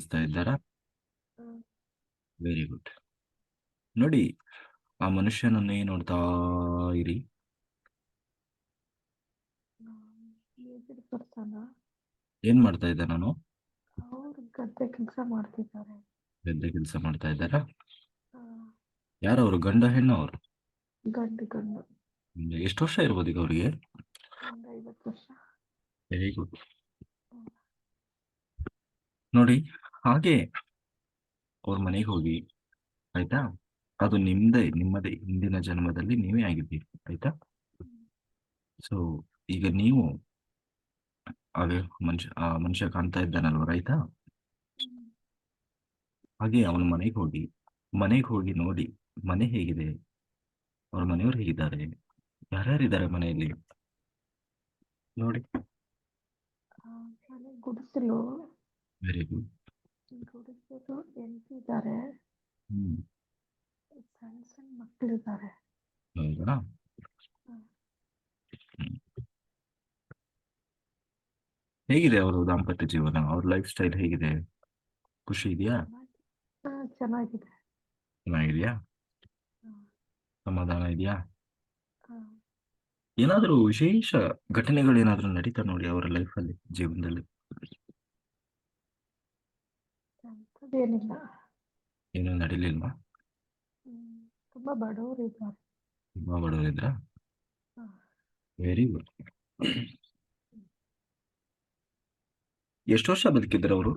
ಗಮನಿಸ್ತಾ ಇದ್ದಾರಾ? ಹ್ಮ್. Very good. ನೋಡಿ, ಆ ಮನುಷ್ಯನನ್ನೇ ನೋಡ್ತಾ ಇರಿ. ಏಜ್ಡ್ ಪರ್ಸನ್ ಏನ್ ಮಾಡ್ತಾ ಇದ್ದೆ ನಾನು? ಅವ್ರು ಗದ್ದೆ ಕೆಲಸ ಮಾಡ್ತಿದ್ದಾರೆ. ಗದ್ದೆ ಕೆಲಸ ಮಾಡ್ತಾ ಇದ್ದಾರಾ? ಆ, ಯಾರವರು, ಗಂಡ ಹೆಣ್ಣು ಅವರು? ಗಂಡು ಗಂಡು ಎಷ್ಟು ವರ್ಷ ಇರ್ಬೋದು ಈಗ ಅವರಿಗೆ? ಒಂದು 50 ವರ್ಷ. Very good. ಹ್ಮ್. ನೋಡಿ, ಹಾಗೆ ಅವ್ರ ಮನೆಗೆ ಹೋಗಿ, ಆಯ್ತಾ? ಅದು ನಿಮ್ಮದೇ ಹಿಂದಿನ ಜನ್ಮದಲ್ಲಿ ನೀವೇ ಆಗಿದ್ದೀರಿ, ಆಯ್ತಾ? ಸೊ ಈಗ ನೀವು ಹಾಗೆ ಆ ಮನುಷ್ಯ ಕಾಣ್ತಾ ಇದ್ದಾನಲ್ವ, ಆಯ್ತಾ? ಹ್ಮ್. ಹಾಗೆ ಅವನ ಮನೆಗೆ ಹೋಗಿ ನೋಡಿ, ಮನೆ ಹೇಗಿದೆ, ಅವ್ರ ಮನೆಯವರು ಹೇಗಿದ್ದಾರೆ, ಯಾರ್ಯಾರಿದ್ದಾರೆ ಮನೆಯಲ್ಲಿ ನೋಡಿ. ಮನೆ ಗುಡಿಸಲು ವೆರಿ ಗುಡ್. ಗುಡಿಸಲು ಎಂಟಿದ್ದಾರೆ. ಹ್ಮ್. ಸಣ್ಣ ಸಣ್ಣ ಮಕ್ಕಳಿದ್ದಾರೆ. ಹೌದಾ? ಹ್ಮ್. ಹ್ಮ್. ಹೇಗಿದೆ ಅವರು ದಾಂಪತ್ಯ ಜೀವನ, ಅವ್ರ ಲೈಫ್ ಸ್ಟೈಲ್ ಹೇಗಿದೆ? ಖುಷಿ ಇದೆಯಾ? ಚೆನ್ನಾಗಿದೆ. ಚೆನ್ನಾಗಿದೆಯಾ? ಹ್ಮ್. ಸಮಾಧಾನ ಇದೆಯಾ? ಹ್ಮ್. ಏನಾದರೂ ವಿಶೇಷ ಘಟನೆಗಳೇನಾದ್ರೂ ನಡೀತಾ ನೋಡಿ ಅವರ ಲೈಫಲ್ಲಿ, ಜೀವನದಲ್ಲಿ? ಅಂಥದ್ದೇನಿಲ್ಲ. ಏನೂ ನಡೀಲಿಲ್ವಾ? ತುಂಬಾ ಬಡವರು ಇದ್ದಾರೆ. ತುಂಬಾ ಬಡವರಿದ್ರಾ? ಹ್ಮ್. Very good. ಎಷ್ಟು ವರ್ಷ ಬದುಕಿದ್ರು ಅವರು?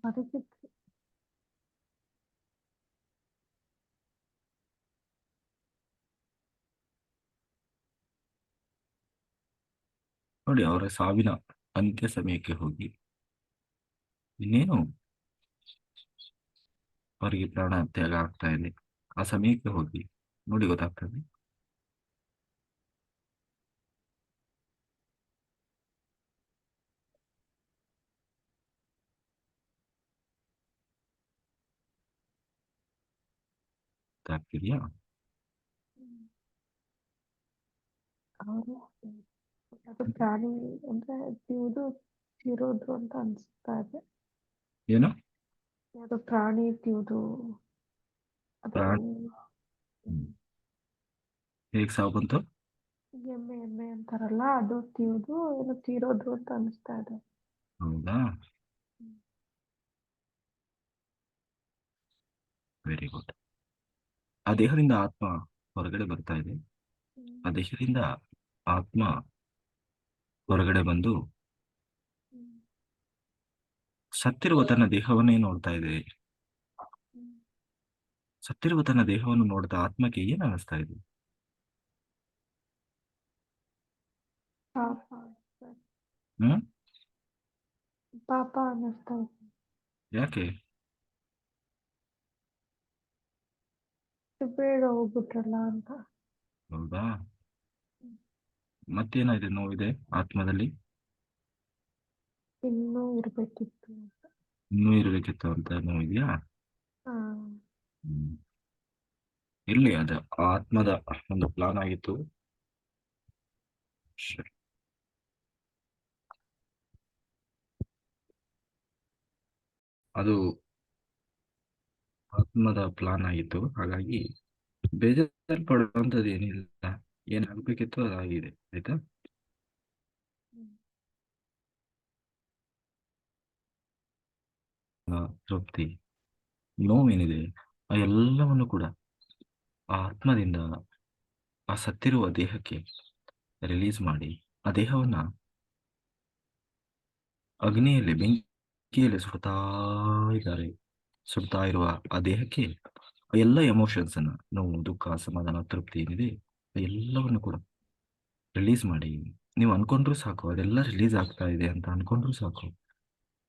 ಬದುಕಿದ್ರು. ನೋಡಿ, ಅವರ ಸಾವಿನ ಅಂತ್ಯ ಸಮಯಕ್ಕೆ ಹೋಗಿ, ಇನ್ನೇನು ಅವರಿಗೆ ಪ್ರಾಣ ತ್ಯಾಗ ಆಗ್ತಾ ಇದೆ, ಆ ಸಮಯಕ್ಕೆ ಹೋಗಿ ನೋಡಿ, ಗೊತ್ತಾಗ್ತದೆ. ಗೊತ್ತಾಗ್ತಿದ್ಯಾ? ಅವರು ಅದು ಪ್ರಾಣಿ ಅಂದ್ರೆ ಇದು ತಿರೋದು ಅಂತ ಅನ್ಸ್ತಾ ಇದೆ. ಏನು? ಅದು ಪ್ರಾಣಿ ತಿವುದು ಅದು ಪ್ರಾಣ ಹೇಗ್ ಸಾವು ಬಂತು? ಎಮ್ಮೆ ಎಮ್ಮೆ ಅಂತಾರಲ್ಲ, ಅದು ತಿವುದು ಏನು ತೀರೋದು ಅಂತ ಅನಿಸ್ತಾ ಇದೆ. ಹೌದಾ? Very good. ಆ ದೇಹದಿಂದ ಆತ್ಮ ಹೊರಗಡೆ ಬರ್ತಾ ಇದೆ. ಆ ದೇಹದಿಂದ ಆತ್ಮ ಹೊರಗಡೆ ಬಂದು ಸತ್ತಿರುವ ತನ್ನ ದೇಹವನ್ನೇ ನೋಡ್ತಾ ಇದೆ. ಸತ್ತಿರುವ ತನ್ನ ದೇಹವನ್ನು ನೋಡಿದ ಆತ್ಮಕ್ಕೆ ಏನ್ ಅನಿಸ್ತಾ ಇದೆ? ಪಾಪ ಹ್ಮ್. ಪಾಪ ಅನ್ನಿಸ್ತಾ ಇದೆ. ಯಾಕೆ? ಬೇಗ ಹೋಗ್ಬಿಟ್ರಲ್ಲ ಅಂತ. ಹೌದಾ? ಮತ್ತೇನಾಗಿದೆ, ನೋವಿದೆ ಆತ್ಮದಲ್ಲಿ? ಇನ್ನೂ ಇರ್ಬೇಕಿತ್ತು ಅಂತ. ಇನ್ನೂ ಇರಬೇಕಿತ್ತು ಅಂತ ನೋವಿದ್ಯಾ? ಆ, ಹ್ಮ್. ಇರ್ಲಿ, ಅದು ಆತ್ಮದ ಒಂದು ಪ್ಲಾನ್ ಆಗಿತ್ತು. ಸರಿ. ಅದು ಆತ್ಮದ ಪ್ಲಾನ್ ಆಗಿತ್ತು, ಹಾಗಾಗಿ ಬೇಜಾರು ಪಡುವಂಥದ್ದು ಏನಿಲ್ಲ. ಏನಾಗಬೇಕಿತ್ತು ಅದಾಗಿದೆ, ಆಯ್ತಾ? ತೃಪ್ತಿ, ನೋವೇನಿದೆ ಆ ಎಲ್ಲವನ್ನು ಕೂಡ ಆ ಆತ್ಮದಿಂದ ಆ ಸತ್ತಿರುವ ದೇಹಕ್ಕೆ ರಿಲೀಸ್ ಮಾಡಿ, ಆ ದೇಹವನ್ನ ಅಗ್ನಿಯಲ್ಲಿ, ಬೆಂಕಿಯಲ್ಲಿ ಸುಡ್ತಾ ಇರುವ ಆ ದೇಹಕ್ಕೆ ಎಲ್ಲ ಎಮೋಷನ್ಸ್ ಅನ್ನ, ನೋವು, ದುಃಖ, ಅಸಮಾಧಾನ, ತೃಪ್ತಿ ಏನಿದೆ ಆ ಎಲ್ಲವನ್ನು ಕೂಡ ರಿಲೀಸ್ ಮಾಡಿ. ನೀವು ಅನ್ಕೊಂಡ್ರೂ ಸಾಕು, ಅದೆಲ್ಲ ರಿಲೀಸ್ ಆಗ್ತಾ ಇದೆ ಅಂತ ಅನ್ಕೊಂಡ್ರೂ ಸಾಕು,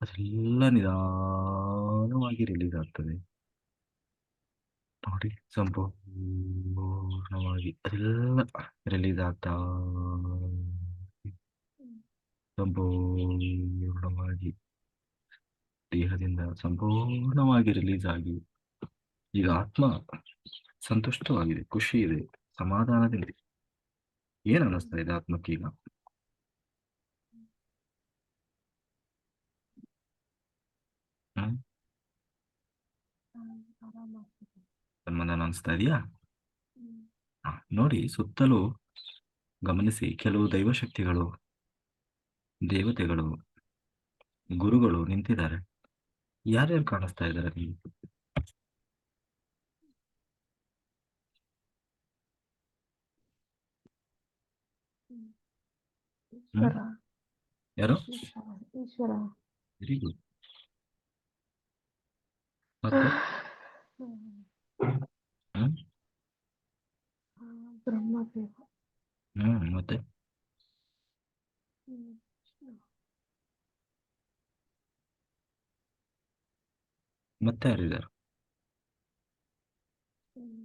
ಅದೆಲ್ಲ ನಿಧಾನವಾಗಿ ರಿಲೀಸ್ ಆಗ್ತದೆ ನೋಡಿ. ಸಂಪೂರ್ಣವಾಗಿ ಅದೆಲ್ಲ ರಿಲೀಸ್ ಆಗ್ತಾ ಸಂಪೂರ್ಣವಾಗಿ ದೇಹದಿಂದ ಸಂಪೂರ್ಣವಾಗಿ ರಿಲೀಸ್ ಆಗಿ, ಈಗ ಆತ್ಮ ಸಂತುಷ್ಟವಾಗಿದೆ, ಖುಷಿ ಇದೆ, ಸಮಾಧಾನದಿಂದ. ಏನ್ ಅನ್ನಿಸ್ತಾ ಇದೆ ಆತ್ಮಕ್ಕೀಗ? ಆರಾಮಾಗ್ತಿದೆ. ಸಮಾಧಾನ ಅನಿಸ್ತಾ ಇದೆಯಾ? ಹ್ಮ್. ನೋಡಿ, ಸುತ್ತಲೂ ಗಮನಿಸಿ. ಕೆಲವು ದೈವಶಕ್ತಿಗಳು, ದೇವತೆಗಳು, ಗುರುಗಳು ನಿಂತಿದ್ದಾರೆ. ಯಾರ್ಯಾರು ಕಾಣಿಸ್ತಾ ಇದ್ದಾರೆ ನಿಮ್ಗೆ? ಹ್ಮ್. ಹ್ಮ್ ಈಶ್ವರ. ಯಾರು? ಈಶ್ವರ. ಈಶ್ವರ. Very good. ಮತ್ತೆ ಹ್ಮ್. ಹ್ಮ್ ಬ್ರಹ್ಮದೇವ. ಮತ್ತೆ ಹ್ಮ್. ಮತ್ತೆ ಯಾರಿದ್ದಾರೆ? ಹ್ಮ್.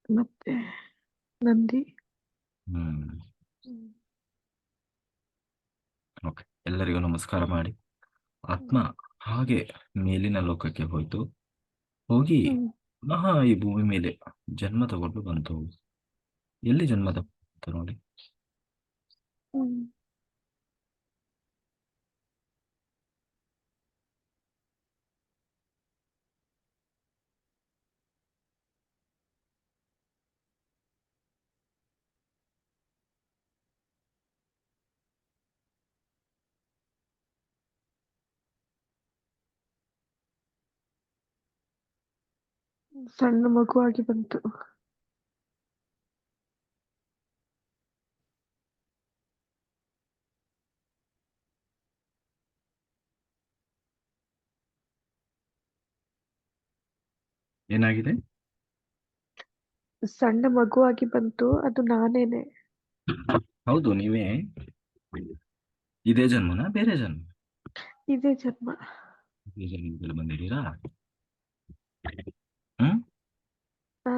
ಮತ್ತೆ ನಂದಿ. ಹ್ಮ್ ಹ್ಮ್. ಓಕೆ, ಎಲ್ಲರಿಗೂ ನಮಸ್ಕಾರ ಮಾಡಿ. ಆತ್ಮ ಹ್ಮ್. ಹಾಗೆ ಮೇಲಿನ ಲೋಕಕ್ಕೆ ಹೋಯ್ತು. ಹೋಗಿ ಹ್ಮ್. ಪುನಃ ಈ ಭೂಮಿ ಮೇಲೆ ಜನ್ಮ ತಗೊಂಡು ಬಂತು. ಎಲ್ಲಿ ಜನ್ಮ ತಗೊಂಡು ನೋಡಿ. ಹ್ಮ್. ಸಣ್ಣ ಮಗುವಾಗಿ ಬಂತು. ಏನಾಗಿದೆ? ಸಣ್ಣ ಮಗುವಾಗಿ ಬಂತು, ಅದು ನಾನೇನೆ. ಹೌದು, ನೀವೇ. ಇದೇ ಜನ್ಮನ ಬೇರೆ ಜನ್ಮ? ಇದೇ ಜನ್ಮ. ಇದೇ ಜನ್ಮದಲ್ಲಿ ಬಂದಿದ್ದೀರಾ? ಹ್ಮ್ ಆ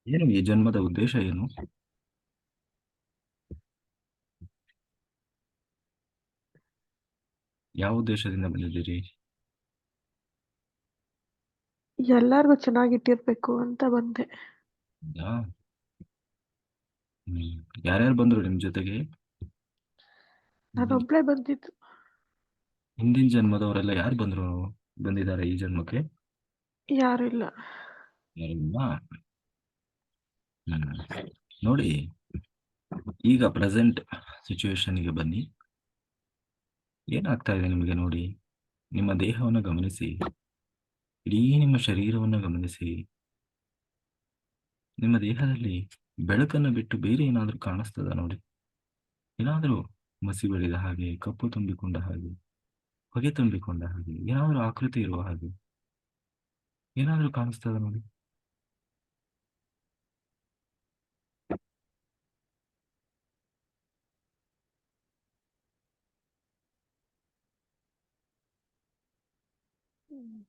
ಏನು ಈ ಜನ್ಮದ ಉದ್ದೇಶ ಏನು? ಯಾವ ಉದ್ದೇಶದಿಂದ ಬಂದಿದ್ದೀರಿ? ಎಲ್ಲಾರ್ಗು ಚೆನ್ನಾಗಿಟ್ಟಿರ್ಬೇಕು ಅಂತ ಬಂದೆ. ಹೌದಾ? ಹ್ಮ್ ಯಾರ್ಯಾರು ಬಂದ್ರು ನಿಮ್ ಜೊತೆಗೆ? ನಾನೊಬ್ಳೆ ಬಂದಿದ್ದು. ಹಿಂದಿನ ಜನ್ಮದವರೆಲ್ಲ ಯಾರು ಬಂದಿದ್ದಾರೆ ಈ ಜನ್ಮಕ್ಕೆ? ಯಾರು ಇಲ್ಲ. ಯಾರಿಲ್ವಾ? ಹ್ಮ್ ನೋಡಿ, ಈಗ ಪ್ರೆಸೆಂಟ್ ಸಿಚುವೇಶನ್ಗೆ ಬನ್ನಿ. ಏನಾಗ್ತಾ ಇದೆ ನಿಮಗೆ ನೋಡಿ. ನಿಮ್ಮ ದೇಹವನ್ನು ಗಮನಿಸಿ. ಇಡೀ ನಿಮ್ಮ ಶರೀರವನ್ನು ಗಮನಿಸಿ. ನಿಮ್ಮ ದೇಹದಲ್ಲಿ ಬೆಳಕನ್ನು ಬಿಟ್ಟು ಬೇರೆ ಏನಾದರೂ ಕಾಣಿಸ್ತದ ನೋಡಿ. ಏನಾದರೂ ಮಸಿ ಬೆಳೆದ ಹಾಗೆ, ಕಪ್ಪು ತುಂಬಿಕೊಂಡ ಹಾಗೆ, ಹೊಗೆ ತುಂಬಿಕೊಂಡ ಹಾಗೆ, ಏನಾದರೂ ಆಕೃತಿ ಇರುವ ಹಾಗೆ ಏನಾದರೂ ಕಾಣಿಸ್ತದ ನೋಡಿ. ಹ್ಮ್.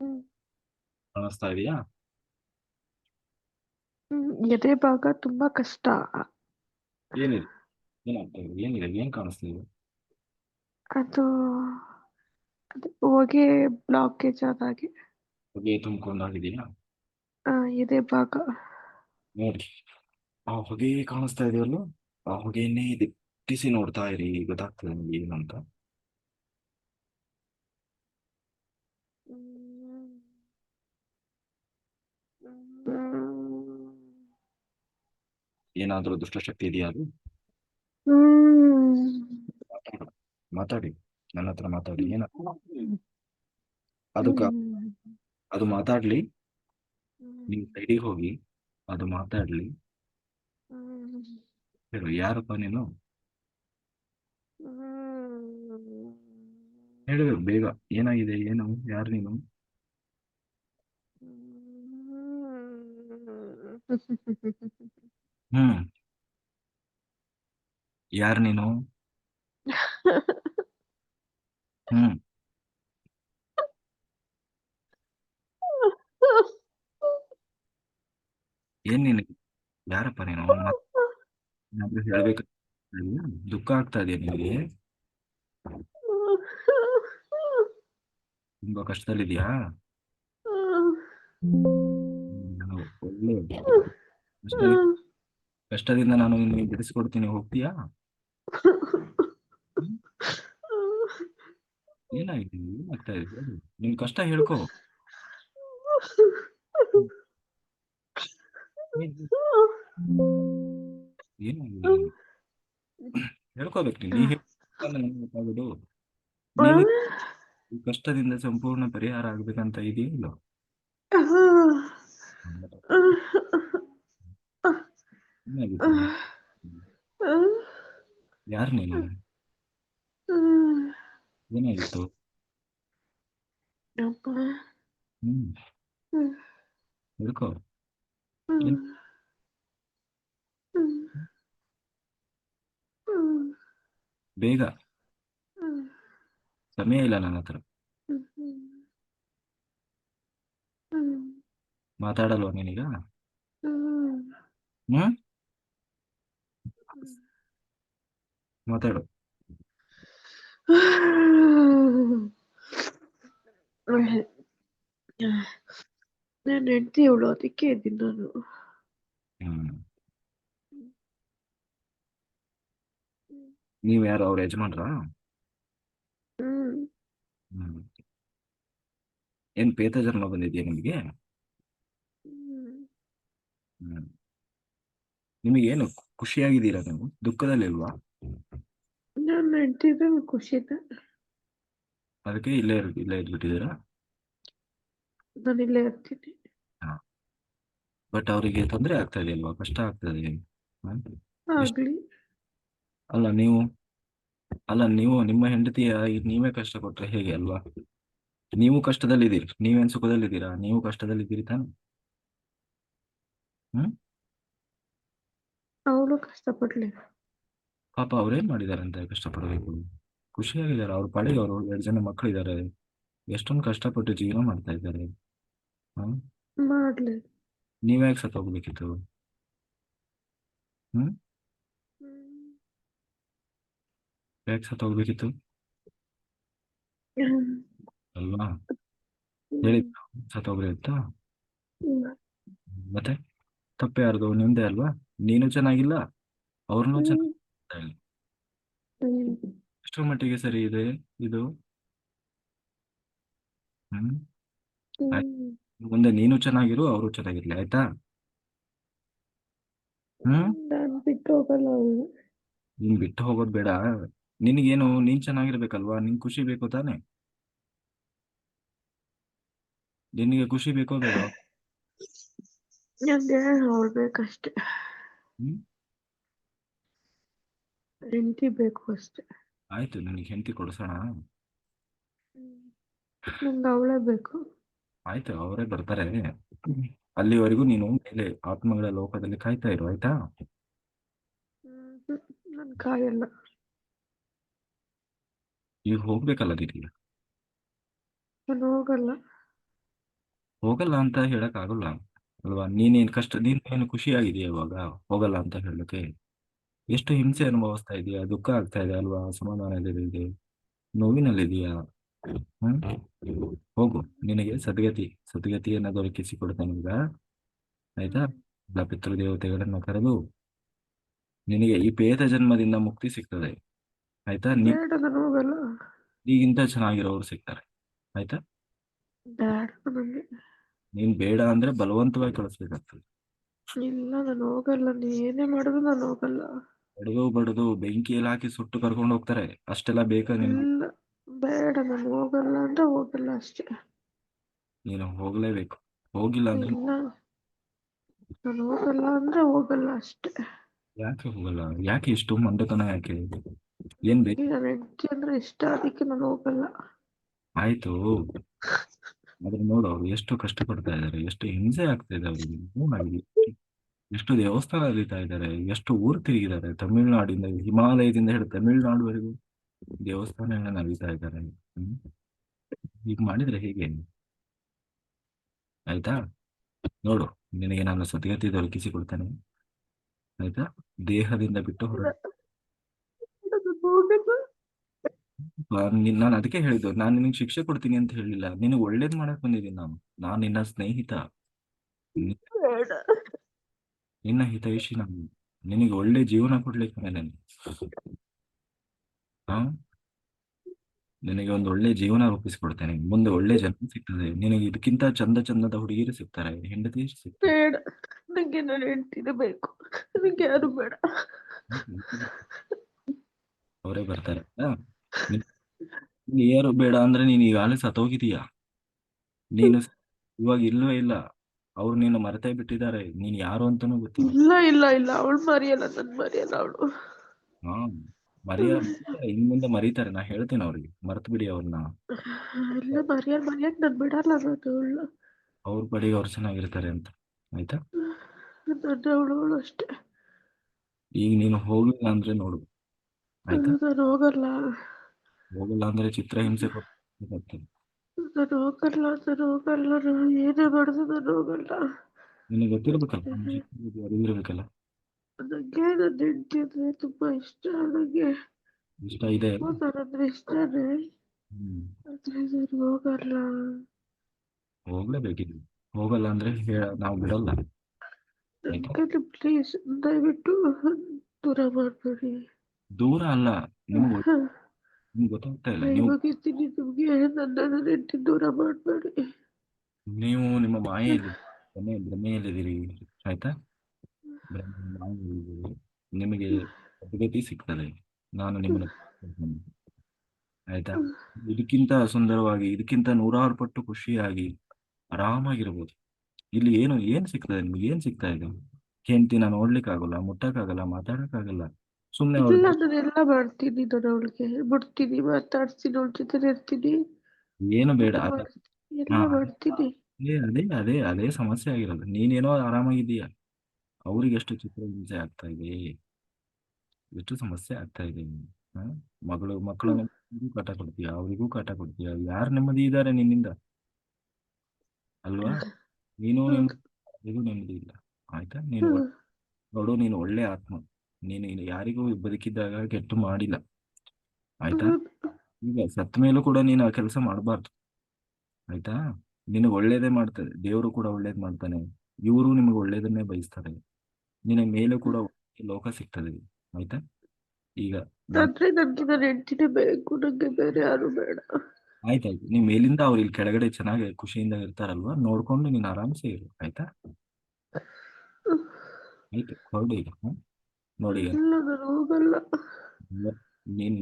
ಹ್ಮ್. ಕಾಣಿಸ್ತಾ ಇದೆಯಾ? ಎದೆ ಭಾಗ ತುಂಬಾ ಕಷ್ಟ. ಏನಿದೆ? ಏನಾಗ್ತಾ ಇದೆ? ಏನಿದೆ? ಏನ್ ಕಾಣಿಸ್ತಾ ಇದೆ? ಅದು ಹೊಗೆ ಬ್ಲಾಕೇಜ್ ಆದಾಗೆ. ಹೊಗೆ ತುಂಬಿಕೊಂಡಾಗಿದೆಯಾ? ಎದೆ ಭಾಗ. ನೋಡಿ, ಆ ಹೊಗೆ ಕಾಣಿಸ್ತಾ ಇದೆಯಲ್ಲ, ಆ ಹೊಗೆಯನ್ನೇ ದಿಟ್ಟಿಸಿ ನೋಡ್ತಾ ಇರಿ. ಗೊತ್ತಾಗ್ತದೆ ನಿಮ್ಗೆ ಏನಂತ. ಹ್ಮ್. ಹ್ಮ್. ಏನಾದರೂ ದುಷ್ಟಶಕ್ತಿ ಇದೆಯಾ ಅದು? ಹ್ಮ್. ಮಾತಾಡು. ಮಾತಾಡಿ. ನನ್ನ ಹತ್ರ ಮಾತಾಡಿ. ಏನ ಅದಕ್ಕ ಹ್ಮ್. ಅದು ಮಾತಾಡ್ಲಿ. ಹ್ಮ್. ನೀವು ಸೈಡಿಗೆ ಹೋಗಿ ಅದು ಮಾತಾಡ್ಲಿ. ಹ್ಮ್. ಹೇಳು, ಯಾರಪ್ಪ ನೀನು? ಹ್ಮ್. ಹೇಳಬೇಕು ಬೇಗ. ಏನಾಗಿದೆ? ಏನು? ಯಾರು ನೀನು? ಹ್ಮ್ ಯಾರು ನೀನು? ಹ್ಮ್ ಏನ್ ನೀನು? ಯಾರಪ್ಪ ನೀನು? ಏನಾದ್ರೂ ಹೇಳ್ಬೇಕು. ದುಃಖ ಆಗ್ತಾ ಇದೆಯಾ ನಿಮಗೆ? ತುಂಬಾ ಕಷ್ಟದಲ್ಲಿದ್ಯಾ? ನಾನು ಒಳ್ಳೆ ಕಷ್ಟದಿಂದ ಕಷ್ಟದಿಂದ ನಾನು ನಿಮಗೆ ಬಿಡಿಸ್ಕೊಡ್ತೀನಿ. ಹೋಗ್ತೀಯಾ? ಏನಾಗಿದೆ, ಏನಾಗ್ತಾ ಇದೆ ಹೇಳು. ನಿನ್ ಕಷ್ಟ ಹೇಳ್ಕೊ. ಏನ್- ಏನಾಗಿದೆ ನಿನ್ಗೆ? ಹೇಳ್ಕೋಬೇಕು ನೀನು. ನೀ ಗೊತ್ತಾಗೋದು. ನೀನು ಈ ಕಷ್ಟದಿಂದ ಸಂಪೂರ್ಣ ಪರಿಹಾರ ಆಗ್ಬೇಕಂತ ಇದೆಯಾ ಇಲ್ಲ? ಏನಾಗಿತ್ತು? ಯಾರು ನೀನು? ಏನಾಗಿತ್ತು? ಹ್ಮ್ ಹೇಳ್ಕೊ. ಏನ್- ಬೇಗ, ಸಮಯ ಇಲ್ಲ ನನ್ನ ಹತ್ರ. ಮಾತಾಡಲ್ವಾ ನೀನೀಗ? ಹ್ಮ್ ಮಾತಾಡು. ನನ್ನ ಹೆಂಡತಿ ಇವಳು, ಅದಕ್ಕೆ ಇದ್ದೀನಿ ನಾನು. ಹ್ಮ್ ನೀವ್ ಯಾರು, ಅವ್ರ ಯಜಮಾನ್ರ? ಹ್ಮ್ ಏನ್ ಪೇತ ಜನ್ಮ ಬಂದಿದ್ಯಾ ನಿಮಗೆ? ಹ್ಮ್ ನಿಮಗೇನು, ಖುಷಿಯಾಗಿದ್ದೀರಾ ನೀವು? ದುಃಖದಲ್ಲಿಲ್ವಾ? ನನ್ನ ಹೆಂಡತಿದು ಖುಷಿ ಇದೆ. ಅದಕ್ಕೆ ಇಲ್ಲೇ ಇದ್ಬಿಟ್ಟಿದ್ದೀರಾ? ನಾನು ಇಲ್ಲೇ ಇರ್ತೀನಿ. ಹಾ. ಬಟ್ ಅವರಿಗೆ ತೊಂದರೆ ಆಗ್ತಾ ಇದೆ ಅಲ್ವಾ, ಕಷ್ಟ ಆಗ್ತದೆ. ಹ್ಮ್? ಇಷ್ಟ್- ಆಗ್ಲಿ. ಅಲ್ಲ ನೀವು ಅಲ್ಲ ನೀವು ನಿಮ್ಮ ಹೆಂಡತಿಯ ನೀವೇ ಕಷ್ಟ ಕೊಟ್ರೆ ಹೇಗೆ ಅಲ್ವಾ? ನೀವು ಕಷ್ಟದಲ್ಲಿದ್ದೀರಿ, ನೀವೇನ್ ಸುಖದಲ್ಲಿದ್ದೀರಾ? ನೀವು ಕಷ್ಟದಲ್ಲಿದ್ದೀರಿ ತಾನೆ? ಹ್ಮ್ ಅವಳು ಕಷ್ಟಪಡ್ಲಿ. ಪಾಪ ಅವ್ರೇನ್ ಮಾಡಿದಾರೆ ಅಂತ ಕಷ್ಟಪಡಬೇಕು? ಖುಷಿಯಾಗಿದ್ದಾರೆ ಅವ್ರ ಪಾಡಿಗೆ, ಅವರು 2 ಜನ ಮಕ್ಕಳಿದ್ದಾರೆ. ಎಷ್ಟೊಂದು ಕಷ್ಟಪಟ್ಟು ಜೀವನ ಮಾಡ್ತಾ ಇದ್ದಾರೆ. ಹ್ಮ್ ಮಾಡ್ಲಿ. ನೀವ್ಯಾಕೆ ಸತ್ತು ಹೋಗ್ಬೇಕಿತ್ತು? ಹ್ಮ್ ಯಾಕೆ ಸತ್ತು ಹೋಗ್ಬೇಕಿತ್ತು ಅಲ್ವಾ? ಹೇಳಿದ್ದು ಸತ್ತು ಹೋಗ್ರಿ ಅಂತ. ಮತ್ತೆ ತಪ್ಪು ಯಾರ್ದು? ನಿಮ್ದೇ ಅಲ್ವಾ? ನೀನು ಚೆನ್ನಾಗಿಲ್ಲ, ಅವ್ರನ್ನೂ ಚೆನ್ನಾಗಿಲ್ಲ. ಎಷ್ಟರ ಮಟ್ಟಿಗೆ ಸರಿ ಇದೆ ಇದು? ಹ್ಮ್ ಆಯ್ತು, ಮುಂದೆ ನೀನು ಚೆನ್ನಾಗಿರು, ಅವರು ಚೆನ್ನಾಗಿರ್ಲಿ, ಆಯ್ತಾ? ಹ್ಮ್ ನಾನು ಬಿಟ್ಟು ಹೋಗಲ್ಲ ಅವಳು. ನೀನ್ ಬಿಟ್ಟು ಹೋಗೋದು ಬೇಡ. ನಿನಗೇನು, ನೀನ್ ಚೆನ್ನಾಗಿರ್ಬೇಕಲ್ವಾ? ನಿನ್ ಖುಷಿ ಬೇಕು ತಾನೆ? ನಿನಗೆ ಖುಷಿ ಬೇಕೋ ಬೇಡ? ನಂಗೆ ಅವಳು ಬೇಕಷ್ಟೆ. ಹ್ಮ್ ಹೆಂಡತಿ ಬೇಕು ಅಷ್ಟೆ. ಆಯ್ತು, ನಿನಗೆ ಹೆಂಡತಿ ಕೊಡ್ಸೋಣ. ನಂಗೆ ಅವಳೇ ಬೇಕು. ಆಯ್ತು, ಅವರೇ ಬರ್ತಾರೆ. ಅಲ್ಲಿವರೆಗೂ ನೀನು ಮೇಲೆ ಆತ್ಮಗಳ ಲೋಕದಲ್ಲಿ ಕಾಯ್ತಾ ಇರು, ಆಯ್ತಾ? ನನ್ ಕಾಯಲ್ಲ. ಈಗ ಹೋಗ್ಬೇಕಲ್ಲ ನೀನು. ನಾನು ಹೋಗಲ್ಲ. ಹೋಗಲ್ಲ ಅಂತ ಹೇಳಕ್ ಆಗಲ್ಲ ಅಲ್ವಾ? ನೀನೇನ್ ನೀನೇನು ಖುಷಿಯಾಗಿದೆಯಾ ಇವಾಗ? ಹೋಗಲ್ಲ ಅಂತ ಹೇಳಕ್ಕೆ ಎಷ್ಟು ಹಿಂಸೆ ಅನುಭವಿಸ್ತಾ ಇದೆಯಾ, ದುಃಖ ಆಗ್ತಾ ಇದೆ ಅಲ್ವಾ? ಅಸಮಾಧಾನದಲ್ಲಿದೆ, ನೋವಿನಲ್ಲಿದೆಯಾ? ಹ್ಮ್ ಹೋಗು, ನಿನಗೆ ಸದ್ಗತಿಯನ್ನ ದೊರಕಿಸಿಕೊಡ್ತಾನೆ ಈಗ, ಆಯ್ತಾ? ಎಲ್ಲ ಪಿತೃದೇವತೆಗಳನ್ನ ಕರೆದು ನಿನಗೆ ಈ ಪೇತ ಜನ್ಮದಿಂದ ಮುಕ್ತಿ ಸಿಗ್ತದೆ, ಆಯ್ತಾ? ಬೇಡ, ನಾನು ಹೋಗಲ್ಲ. ಈಗಿಂತ ಚೆನ್ನಾಗಿರೋರು ಸಿಗ್ತಾರೆ, ಆಯ್ತಾ? ಬೇಡ ನನಗೆ. ನೀನ್ ಬೇಡ ಅಂದ್ರೆ ಬಲವಂತವಾಗಿ ಕಳಿಸ್ಬೇಕಾಗ್ತದೆ. ಇಲ್ಲ, ನಾನು ಹೋಗಲ್ಲ. ನೀ ಏನೇ ಮಾಡಿದ್ರು ನಾನು ಹೋಗಲ್ಲ. ಬಡದು ಬೆಂಕಿಯಲ್ಲಿ ಹಾಕಿ ಸುಟ್ಟು ಕರ್ಕೊಂಡು ಹೋಗ್ತಾರೆ, ಅಷ್ಟೆಲ್ಲ ಬೇಕಾ ನಿನ್ಗೆ? ಇಲ್ಲ, ಬೇಡ, ನಾನು ಹೋಗಲ್ಲ ಅಂದ್ರೆ ಹೋಗಲ್ಲ ಅಷ್ಟೇ. ನೀನು ಹೋಗ್ಲೇಬೇಕು. ಹೋಗಿಲ್ಲ ಅಂದ್ರೆ ಇಲ್ಲ, ನಾನು ಹೋಗಲ್ಲ ಅಂದ್ರೆ ಹೋಗಲ್ಲ ಅಷ್ಟೇ. ಯಾಕೆ ಹೋಗಲ್ಲ? ಯಾಕೆ ಇಷ್ಟು ಮಂಡತನ ಯಾಕೆ? ಏನ್ ಬೇಕು? ನನಗೆ ನನ್ನ ಹೆಂಡತಿ ಅಂದ್ರೆ ಇಷ್ಟ, ಅದಕ್ಕೆ ನಾನು ಹೋಗಲ್ಲ. ಆಯ್ತು, ಆದ್ರೆ ನೋಡು, ಅವ್ರು ಎಷ್ಟು ಕಷ್ಟಪಡ್ತಾ ಇದ್ದಾರೆ, ಎಷ್ಟು ಹಿಂಸೆ ಆಗ್ತಾ ಇದೆ ಅವ್ರಿಗೆ. ಏನಾಗಿದೆ? ಎಷ್ಟು ದೇವಸ್ಥಾನ ಅಲಿತಾ ಇದ್ದಾರೆ, ಎಷ್ಟು ಊರು ತಿರುಗಿದ್ದಾರೆ, ತಮಿಳ್ನಾಡಿಂದ, ಹಿಮಾಲಯದಿಂದ ಹಿಡಿದು ತಮಿಳ್ನಾಡುವರೆಗೂ ದೇವಸ್ಥಾನಗಳನ್ನ ನಲಿತಾ ಇದ್ದಾರೆ. ಹ್ಮ್ ಈಗ ಮಾಡಿದ್ರೆ ಹೇಗೆ? ಆಯ್ತಾ? ನೋಡು, ನಿನಗೆ ನಾನು ಸದ್ಗತಿ ದೊರಕಿಸಿ ಕೊಡ್ತೇನೆ, ಆಯ್ತಾ? ದೇಹದಿಂದ ಬಿಟ್ಟು ಹೊರ. ನಾನು ಹೋಗಲ್ಲ. ನಾನು ಅದಕ್ಕೆ ಹೇಳಿದ್ದು, ನಾನು ನಿನಗೆ ಶಿಕ್ಷೆ ಕೊಡ್ತೀನಿ ಅಂತ ಹೇಳಿಲ್ಲ, ನಿನಗೆ ಒಳ್ಳೇದ್ ಮಾಡಕ್ ಬಂದಿದ್ದೀನಿ ನಾನು. ನಾನು ನಿನ್ನ ಸ್ನೇಹಿತ, ನಿ- ಬೇಡ. ನಿನ್ನ ಹಿತೈಷಿ ನಾನು. ನಿನಗೆ ಒಳ್ಳೆ ಜೀವನ ಕೊಡ್ಲಿಕ್ಕೆ ಬಂದಿದ್ದೇನೆ. ಹಾ ನಿನಗೆ ಒಂದು ಒಳ್ಳೆ ಜೀವನ ರೂಪಿಸಿಕೊಡ್ತೇನೆ. ಮುಂದೆ ಒಳ್ಳೆ ಜನ ಸಿಗ್ತದೆ ನಿನಗೆ. ಇದಕ್ಕಿಂತ ಚಂದ ಚಂದದ ಹುಡುಗಿರು ಸಿಗ್ತಾರೆ, ಹೆಂಡತಿ ಸಿಗ್ತಾರೆ. ಬೇಡ, ನಂಗೆ ನನ್ನ ಹೆಂಡ್ತಿನೇ ಬೇಕು, ನನಗೆ ಯಾರು ಬೇಡ. ಅವರೇ ಬರ್ತಾರೆ. ಯಾರು ಬೇಡ ಅಂದ್ರೆ ನೀನು ಈಗಾಗಲೇ ಸತ್ತೋಗಿದೀಯಾ. ನೀನು ಇವಾಗ ಇಲ್ವೇ ಇಲ್ಲ. ಅವ್ರು ನಿನ್ನ ಮರೆತೇ ಬಿಟ್ಟಿದ್ದಾರೆ. ನೀನ್ ಯಾರು ಅಂತಾನೂ ಗೊತ್ತಿಲ್ಲ. ಇಲ್ಲ ಇಲ್ಲ ಇಲ್ಲ, ಅವಳು ಮರಿಯಲ್ಲ, ನನ್ ಮರಿಯಲ್ಲ ಅವಳು. ಹಾ, ಇನ್ ಮುಂದೆ ಮರೀತಾರೆ. ನಾ ಹೇಳ್ತೇನೆ ಅವ್ರಿಗೆ, ಮರ್ತು ಬಿಡಿ ಅವ್ರನ್ನ. ಇಲ್ಲ, ಮರಿಯಕ್ ನನ್ ಬಿಡಲ್ಲ ನಾನು ಅವಳು. ಅವ್ರ ಬಡಿಗೆ ಅವ್ರು ಚೆನ್ನಾಗಿರ್ತಾರೆ ಅಂತ. ಆಯ್ತಾ. ನನ್ನ ಅವಳು ಅಷ್ಟೇ. ಈಗ ನೀನು ಹೋಗಿಲ್ಲ ಅಂದ್ರೆ ನೋಡು. ಆಯ್ತಾ. ನಾನು ಹೋಗಲ್ಲ. ಹೋಗಲ್ಲ ಅಂದ್ರೆ ಚಿತ್ರಹಿಂಸೆ ಕೊಡ್ತಾರೆ. ನಾನು ಏನೇ ಮಾಡಿದ್ರು ನಾನು ಹೋಗಲ್ಲ. ನಿನಗೆ ಗೊತ್ತಿರ್ಬೇಕಲ್ಲ, ಅರಿವಿರ್ಬೇಕಲ್ಲ. ನಂಗೆ ನನ್ನ ಹೆಂಡತಿ ಅಂದ್ರೆ ತುಂಬಾ ಇಷ್ಟ. ನಂಗೆ ಇಷ್ಟ ಇದೆ. ನಾನಂದ್ರೆ ಇಷ್ಟನೇ. ಹ್ಮ್. ಆದ್ರೆ ನಾನು ಹೋಗಲ್ಲ. ಹೋಗ್ಲೇಬೇಕಿದ್ರು. ಹೋಗಲ್ಲ ಅಂದ್ರೆ ನಾವು ಬಿಡಲ್ಲ. ಆಯ್ತಾ. ನನಗೆ ಪ್ಲೀಸ್ ದಯವಿಟ್ಟು ದೂರ ಮಾಡಬೇಡಿ. ದೂರ ಅಲ್ಲ. ನಿಮ್ಗೆ ನಿಮ್ಗೆ ಗೊತ್ತಾಗ್ತಾ ಇಲ್ಲ. ಕೈ ಮುಗಿತೀನಿ ನಿಮ್ಗೆ, ನನ್ನ ಹೆಂಡತಿ ದೂರ ಮಾಡಬೇಡಿ. ನೀವು ನಿಮ್ಮ ಮಾಯೆಯಲ್ಲಿ, ಭ್ರಮೆಯಲ್ಲಿದ್ದೀರಿ. ಆಯ್ತಾ. ಮಾಯೆಯಲ್ಲಿದ್ದೀರಿ. ನಿಮಗೆ ಸದ್ಗತಿ ಸಿಗ್ತದೆ. ನಾನು ನಿಮ್ಮನ್ನು ಕರ್ಕೊಂಡು. ಆಯ್ತಾ. ಇದಕ್ಕಿಂತ ಸುಂದರವಾಗಿ, ಇದಕ್ಕಿಂತ 100 ಪಟ್ಟು ಖುಷಿಯಾಗಿ ಆರಾಮಾಗಿರ್ಬೋದು. ಇಲ್ಲಿ ಏನ್ ಸಿಗ್ತದೆ ನಿಮ್ಗೆ? ಏನ್ ಸಿಗ್ತಾ ಇದೆ? ಹೆಂಡ್ತಿನ ನೋಡ್ಲಿಕ್ಕಾಗಲ್ಲ, ಮುಟ್ಟಕ್ಕಾಗಲ್ಲ, ಮಾತಾಡಕ್ಕಾಗಲ್ಲ. ಸುಮ್ನೆ ಅವ್ರ ಇಲ್ಲ, ನಾನೆಲ್ಲ ಮಾಡ್ತೀನಿ. ನಾನು ಅವಳಿಗೆ ಬಿಡ್ತೀನಿ, ಮಾತಾಡ್ತೀನಿ, ಅವಳ ಜೊತೆ ಇರ್ತೀನಿ, ಏನು ಬೇಡ. ಊಟ ಅದೇ. ಮಾಡ್ತೀನಿ, ಹಾ, ಎಲ್ಲ ಮಾಡ್ತೀನಿ. ಅದೇ ಅದೇ ಅದೇ ಸಮಸ್ಯೆ ಆಗಿರೋದು. ನೀನೇನೋ ಆರಾಮಾಗಿದ್ದೀಯ. ಅವ್ರಿಗೆ ಎಷ್ಟು ಚಿತ್ರ ಹಿಂಸೆ ಆಗ್ತಾ ಇದೆ, ಎಷ್ಟು ಸಮಸ್ಯೆ ಆಗ್ತಾ ಇದೆ. ಹಾ? ಮಕ್ಕಳನ್ನ ಕಾಟ ಕೊಡ್ತೀಯ, ಅವರಿಗೂ ಕಾಟ ಕೊಡ್ತೀಯ. ಯಾರು ನೆಮ್ಮದಿ ಇದ್ದಾರೆ ನಿನ್ನಿಂದ? ಅಲ್ವಾ. ನೀನು ಹೌದು. ನಿಮ್ಮದಿಗೂ ನೆಮ್ಮದಿ ಇಲ್ಲ. ಆಯ್ತಾ. ಹ್ಮ್. ನೋಡು, ನೀನು ಒಳ್ಳೆ ಆತ್ಮ. ನೀನು ಯಾರಿಗೂ ಬದುಕಿದ್ದಾಗ ಕೆಟ್ಟು ಮಾಡಿಲ್ಲ. ಆಯ್ತಾ. ಹೌದು. ಈಗ ಸತ್ತ ಮೇಲೂ ಕೂಡ ನೀನು ಆ ಕೆಲಸ ಮಾಡಬಾರ್ದು. ಆಯ್ತಾ. ನಿನಗೆ ಒಳ್ಳೇದೇ ಮಾಡ್ತದೆ, ದೇವರು ಕೂಡ ಒಳ್ಳೇದ್ ಮಾಡ್ತಾನೆ. ಇವರು ನಿಮಗೆ ಒಳ್ಳೇದನ್ನೇ ಬಯಸ್ತಾರೆ. ನಿನಗೆ ಮೇಲೆ ಕೂಡ ಒಳ್ಳೆ ಲೋಕ ಸಿಗ್ತದೆ. ಆಯ್ತಾ. ಈಗ ನಾನು ಆದ್ರೆ ನನ್ಗೆ ನನ್ನ ಹೆಂಡತಿನೇ ಬೇಕು, ನಂಗೆ ಬೇರೆ ಯಾರು ಬೇಡ. ಆಯ್ತಾಯ್ತು. ನೀವ್ ಮೇಲಿಂದ ಅವ್ರು ಇಲ್ಲಿ ಕೆಳಗಡೆ ಚೆನ್ನಾಗಿ ಖುಷಿಯಿಂದ ಇರ್ತಾರಲ್ವಾ, ನೋಡ್ಕೊಂಡು ನೀನು ಆರಾಮ್ಸೆ ಇರು. ಆಯ್ತಾ. ಆಯ್ತು, ಹೊರಡು ಈಗ. ನೋಡಿ ಈಗ. ಇಲ್ಲ, ನಾನು ಹೋಗಲ್ಲ.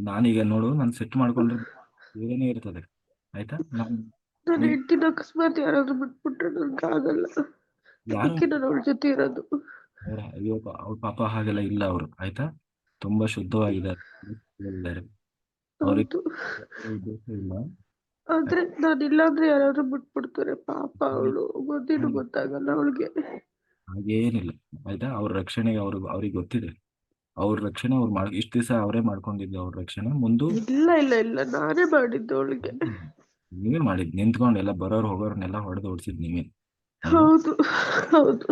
ನಾನೀಗ ನೋಡು, ನಾನು ಸೆಟ್ ಮಾಡ್ಕೊಂಡ್ರೆ ಬೇರೆನೇ ಇರ್ತದೆ. ಆಯ್ತಾ. ನನ್ನ ನೀ ಹೆಂಡತಿನ ಅಕಸ್ಮಾತ್ ಯಾರಾದ್ರೂ ಬಿಟ್ಬಿಟ್ರೆ ನನ್ಗೆ ಆಗಲ್ಲ. ಯಾರು ಅದಕ್ಕೆ ನಾನು ಅವಳ ಜೊತೆ ಇರೋದು. ಅಯ್ಯೋ, ಅವ್ರ ಪಾಪ ಹಾಗೆಲ್ಲ ಇಲ್ಲ ಅವರು. ಆಯ್ತಾ. ತುಂಬಾ ಶುದ್ಧವಾಗಿದ್ದಾರೆ. ಅವ್ರಿಗೆ ಹೌದು. ಉದ್ದೇಶ ಇಲ್ಲ. ಆದ್ರೆ ನಾನಿಲ್ಲ ಅಂದ್ರೆ ಯಾರಾದ್ರೂ ಬಿಟ್ಬಿಡ್ತಾರೆ. ಪಾಪ ಅವಳು, ಗೊತ್ತೇನು ಗೊತ್ತಾಗಲ್ಲ ಅವಳಿಗೆ. ಹಾಗೇನಿಲ್ಲ. ಆಯ್ತಾ. ಅವ್ರ ರಕ್ಷಣೆಗೆ ಅವ್ರಿಗೆ ಗೊತ್ತಿದೆ. ಅವ್ರ ರಕ್ಷಣೆ ಇಷ್ಟ ದಿವಸ ಅವರೇ ಮಾಡ್ಕೊಂಡಿದ್ದು. ಅವ್ರ ರಕ್ಷಣೆ ಇಲ್ಲ ಇಲ್ಲ ಇಲ್ಲ, ನಾನೇ ಮಾಡಿದ್ದು ಅವಳಿಗೆ. ನೀವೇ ಮಾಡಿದ್. ನಿಂತ್ಕೊಂಡು ಎಲ್ಲ ಬರೋರು ಹೋಗೋರ್ನೆಲ್ಲ ಹೊಡೆದು ಓಡಿಸಿದ್ ನೀವೇ ಅಲ್ವಾ. ಹೌದು ಹೌದು.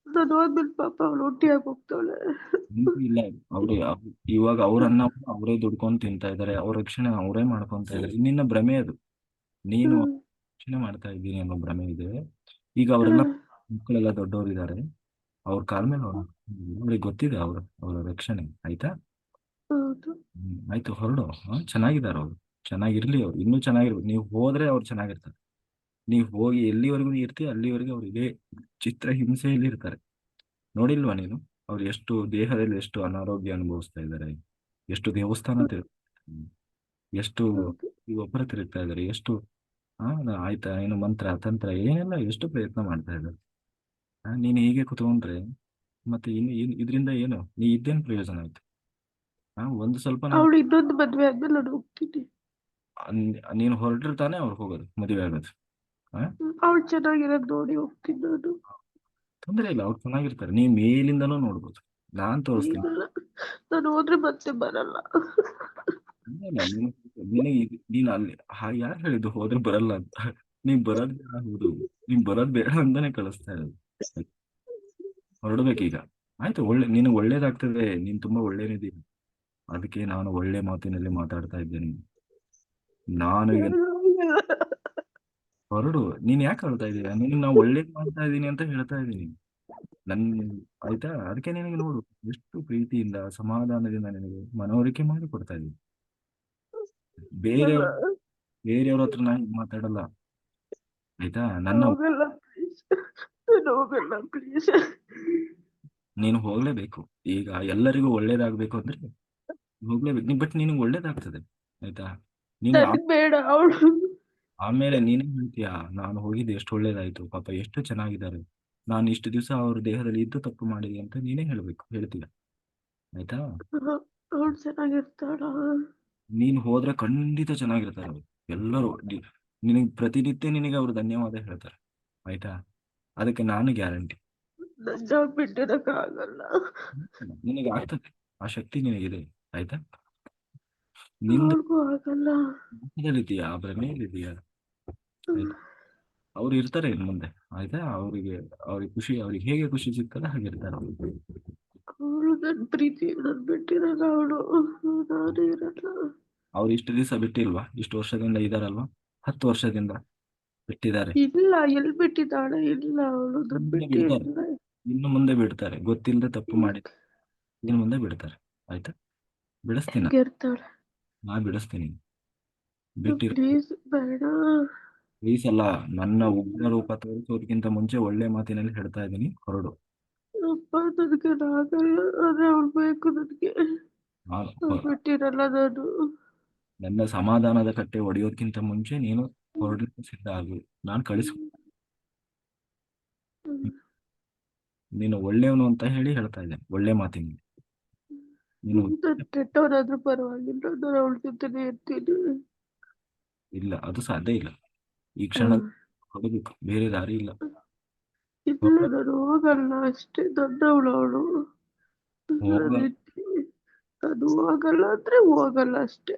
ನಾನು ಹೋದ್ಮೇಲೆ ಪಾಪ ಅವಳು ಒಟ್ಟಿಯಾಗಿ ಹೋಗ್ತಾಳೆ. ನಿಮ್ಗೂ ಇಲ್ಲ. ಅವ್ರು ಇವಾಗ ಅವ್ರನ್ನ ಅವರೇ ದುಡ್ಕೊಂಡು ತಿಂತಾ ಇದಾರೆ. ಅವ್ರ ರಕ್ಷಣೆ ಅವರೇ ಮಾಡ್ಕೊಂತ ಇದಾರೆ. ನಿನ್ನ ಭ್ರಮೆ ಅದು. ನೀನು ಹ್ಮ್. ರಕ್ಷಣೆ ಮಾಡ್ತಾ ಇದ್ದೀನಿ ಅನ್ನೋ ಭ್ರಮೆ ಇದೆ. ಈಗ ಅವರೆಲ್ಲ ಹ್ಮ್. ಮಕ್ಕಳೆಲ್ಲ ದೊಡ್ಡವರಿದ್ದಾರೆ. ಅವ್ರ ಕಾಲ ಮೇಲೆ ಅವ್ರಿಗೆ ಗೊತ್ತಿದೆ ಅವರ ರಕ್ಷಣೆ. ಆಯ್ತಾ. ಹೌದು. ಆಯ್ತು, ಹೊರಡು. ಚೆನ್ನಾಗಿದ್ದಾರೆ ಅವ್ರು. ಚೆನ್ನಾಗಿರ್ಲಿ. ಅವ್ರು ಇನ್ನೂ ಚೆನ್ನಾಗಿರ್ಬೇಕು. ನೀವು ಹೋದ್ರೆ ಅವ್ರು ಚೆನ್ನಾಗಿರ್ತಾರೆ. ನೀವು ಹೋಗಿ ಎಲ್ಲಿವರೆಗೂ ಇರ್ತೀಯ ಅಲ್ಲಿವರೆಗೂ ಅವ್ರು ಇದೇ ಚಿತ್ರ ಹಿಂಸೆಯಲ್ಲಿ ಇರ್ತಾರೆ. ನೋಡಿಲ್ವಾ ನೀನು? ಅವ್ರು ಎಷ್ಟು ದೇಹದಲ್ಲಿ ಎಷ್ಟು ಅನಾರೋಗ್ಯ ಅನುಭವಿಸ್ತಾ ಇದ್ದಾರೆ, ಎಷ್ಟು ದೇವಸ್ಥಾನ ಎಷ್ಟು ಹೌದು. ಈ ಒಬ್ಬರ ತಿರುಗ್ತಾ ಇದ್ದಾರೆ, ಎಷ್ಟು ಆಯ್ತಾ ಏನು ಮಂತ್ರ ತಂತ್ರ ಏನೆಲ್ಲ ಎಷ್ಟು ಪ್ರಯತ್ನ ಮಾಡ್ತಾ ಇದ್ದಾರೆ. ನೀನು ಹೀಗೆ ಕುತ್ಕೊಂಡ್ರೆ ಮತ್ತೆ ಇದರಿಂದ ಏನು ಇದ್ದೇನು ಪ್ರಯೋಜನ ಆಯ್ತು? ಒಂದು ಸ್ವಲ್ಪ ಅವಳು ಇನ್ನೊಂದು ಮದ್ವೆ ಆದ್ಮೇಲೆ ನಾನು ಹೋಗ್ತೀನಿ. ನೀನು ಹೊರಟಿರ್ತಾನೆ ಅವ್ರು ಹೋಗೋದು, ಮದುವೆ ಆಗೋದು. ಅವಳು ಚೆನ್ನಾಗಿರೋದು ನೋಡಿ ಹೋಗ್ತೀನಿ ನಾನು. ತೊಂದರೆ ಇಲ್ಲ, ಅವ್ರು ಚೆನ್ನಾಗಿರ್ತಾರೆ. ನೀವು ಮೇಲಿಂದನೂ ನೋಡ್ಬೋದು. ನಾನ್ ತೋರಿಸ್ತೀನಿ. ಈಗಲ್ಲ, ನಾನು ಹೋದ್ರೆ ಮತ್ತೆ ಬರಲ್ಲ. ಇಲ್ಲ, ನೀನು ಅಲ್ಲಿ ಯಾರು ಹೇಳಿದ್ದು ಹೋದ್ರೆ ಬರಲ್ಲ ಅಂತ? ನೀವ್ ಬರೋದ್ ಬೇಡ. ಹೌದು, ನೀವ್ ಬರೋದ್ ಬೇಡ ಅಂತಾನೆ ಕಳಿಸ್ತಾ ಇರೋದು. ಹೊರಡ್ಬೇಕೀಗ. ಆಯ್ತು. ನಿನಗೆ ಒಳ್ಳೇದಾಗ್ತದೆ. ನೀನ್ ತುಂಬಾ ಒಳ್ಳೇನಿದ್ದೀಯ. ಅದಕ್ಕೆ ನಾನು ಒಳ್ಳೆ ಮಾತಿನಲ್ಲಿ ಮಾತಾಡ್ತಾ ಇದ್ದೇನೆ. ನಾನು ಈಗ ಹೊರಡು. ನೀನ್ ಯಾಕೆ ಹೇಳ್ತಾ ಇದೀಯ? ನಿನಗೆ ನಾವು ಒಳ್ಳೇದ್ ಮಾಡ್ತಾ ಇದ್ದೀನಿ ಅಂತ ಹೇಳ್ತಾ ಇದ್ದೀನಿ. ನನ್ನ ಆಯ್ತಾ. ಅದಕ್ಕೆ ನಿನಗೆ ನೋಡು, ಎಷ್ಟು ಪ್ರೀತಿಯಿಂದ ಸಮಾಧಾನದಿಂದ ನಿನಗೆ ಮನವರಿಕೆ ಮಾಡಿ ಕೊಡ್ತಾ ಇದ್ದೀನಿ. ಬೇರೆ ಅಲ್ಲ, ಬೇರೆಯವ್ರ ಹತ್ರ ನಾನು ಮಾತಾಡಲ್ಲ, ಆಯ್ತಾ? ನಾನು ಹೋಗಲ್ಲ ಪ್ಲೀಸ್, ನಾನು ಹೋಗಲ್ಲ ಪ್ಲೀಸ್. ನೀನು ಹೋಗ್ಲೇಬೇಕು. ಈಗ ಎಲ್ಲರಿಗೂ ಒಳ್ಳೇದಾಗ್ಬೇಕು ಅಂದ್ರೆ ಹೋಗ್ಲೇಬೇಕು. ಬಟ್ ನಿನಗೆ ಒಳ್ಳೇದಾಗ್ತದೆ, ಆಯ್ತಾ? ನೀವು ನನಗ್ ಬೇಡ ಅವಳು. ಆಮೇಲೆ ನೀನೇ ಹೇಳ್ತೀಯಾ, ನಾನು ಹೋಗಿದ್ದು ಎಷ್ಟು ಒಳ್ಳೇದಾಯ್ತು, ಪಾಪ ಎಷ್ಟು ಚೆನ್ನಾಗಿದ್ದಾರೆ, ನಾನು ಇಷ್ಟು ದಿವಸ ಅವ್ರ ದೇಹದಲ್ಲಿ ಇದ್ದು ತಪ್ಪು ಮಾಡಿದೆ ಅಂತ ನೀನೇ ಹೇಳ್ತೀಯ, ಆಯ್ತಾ? ಅವಳು ಚೆನ್ನಾಗಿರ್ತಾಳ. ನೀನು ಹೋದ್ರೆ ಖಂಡಿತ ಚೆನ್ನಾಗಿರ್ತಾರೆ ಅವ್ರು ಎಲ್ಲರೂ. ನಿನಗೆ ಪ್ರತಿನಿತ್ಯ ನಿನಗೆ ಅವ್ರು ಧನ್ಯವಾದ ಹೇಳ್ತಾರೆ, ಆಯ್ತಾ? ಅದಕ್ಕೆ ನಾನು ಗ್ಯಾರಂಟಿ. ನನ್ನ ಬಿಟ್ಟಿರಕ್ಕಾಗಲ್ಲ. ನಿನಗೆ ಆಗ್ತದೆ, ಆ ಶಕ್ತಿ ನಿನಗಿದೆ, ಆಯ್ತಾ? ನಿಂದು ಅವ್ರಿಗೂ ಆಗಲ್ಲ. ಇದೆಯಾ, ಭ್ರಮೆಯಲ್ಲಿದೆಯಾ, ಆಯ್ತಾ? ಅವ್ರು ಇರ್ತಾರೆ ಇನ್ನು ಮುಂದೆ, ಆಯ್ತಾ? ಅವ್ರಿಗೆ ಖುಷಿ, ಅವ್ರಿಗೆ ಹೇಗೆ ಖುಷಿ ಸಿಗ್ತದೆ ಹಾಗೆ ಇರ್ತಾರೆ ಅವ್ರು. ಅವಳು ನನ್ನ ಪ್ರೀತಿ ನನ್ ಬಿಟ್ಟಿರಲ್ಲ ಅವಳು. ನಾನೇ ಇರಲ್ಲ. ಅವ್ರು ಇಷ್ಟು ದಿವಸ ಬಿಟ್ಟಿಲ್ವಾ? ಇಷ್ಟು ವರ್ಷದಿಂದ ಇದಾರಲ್ವಾ? 10 ವರ್ಷದಿಂದ ಬಿಟ್ಟಿದ್ದಾರೆ. ಇಲ್ಲ, ಎಲ್ಲಿ ಬಿಟ್ಟಿದ್ದಾಳೆ? ಇಲ್ಲ, ಅವಳು ನನ್ ಮುಂದೆ ಬಿಟ್ಟೇ ಬಿಡ್ತಾರೆ, ಇಲ್ಲ. ಇನ್ನು ಮುಂದೆ ಬಿಡ್ತಾರೆ, ಗೊತ್ತಿಲ್ಲದೆ ತಪ್ಪು ಮಾಡಿ ಇನ್ನು ಮುಂದೆ ಬಿಡ್ತಾರೆ, ಆಯ್ತಾ? ಬಿಡಿಸ್ತೀನ, ಹೆಂಗಿರ್ತಾಳೆ? ನಾ ಬಿಡಿಸ್ತೀನಿ. ಬಿಟ್ಟಿರು. ಪ್ಲೀಸ್ ಬೇಡ. ಪ್ಲೀಸ್ ಅಲ್ಲ, ನನ್ನ ಉಗ್ರ ರೂಪ ತೋರಿಸೋದಕ್ಕಿಂತ ಮುಂಚೆ ಒಳ್ಳೆ ಮಾತಿನಲ್ಲಿ ಹೇಳ್ತಾ ಇದ್ದೀನಿ, ಹೊರಡು. ಅಪ್ಪ ನನಗೆ ಆಗಲ್ಲ, ಆದ್ರೆ ಅವಳು ಬೇಕು ನನಗೆ. ನಾನು ಅವ್ಳು ಬಿಟ್ಟಿರಲ್ಲ ನಾನು. ನನ್ನ ಸಮಾಧಾನದ ಕಟ್ಟೆ ಒಡೆಯೋದಕ್ಕಿಂತ ಮುಂಚೆ ನೀನು ಹೊರಡಲಿಕ್ಕೆ ಸಿದ್ಧ ಆಗು. ನಾನು ನೀನು ಒಳ್ಳೆಯವನು ಅಂತ ಹೇಳ್ತಾ ಇದ್ದೇನೆ, ಒಳ್ಳೆ ಮಾತಿನ. ನೀನು ನನ್ ಕೆಟ್ಟವರಾದ್ರೂ ಪರವಾಗಿಲ್ಲ, ನಾನು ಅವಳ ಜೊತೆನೆ ಇರ್ತೀನಿ. ಇಲ್ಲ, ಅದು ಸಾಧ್ಯ ಇಲ್ಲ. ಈ ಕ್ಷಣ ಹ್ಮ್. ಹೊರಡಬೇಕು, ಬೇರೆ ದಾರಿ ಇಲ್ಲ. ಇಲ್ಲ, ನಾನು ಹೋಗಲ್ಲ ಅಷ್ಟೇ. ದೊಡ್ಡವಳು ಅವಳು. ಹೋಗಲ್ಲ, ಅದು ಹೋಗಲ್ಲ ಅಂದ್ರೆ ಹೋಗಲ್ಲ ಅಷ್ಟೇ.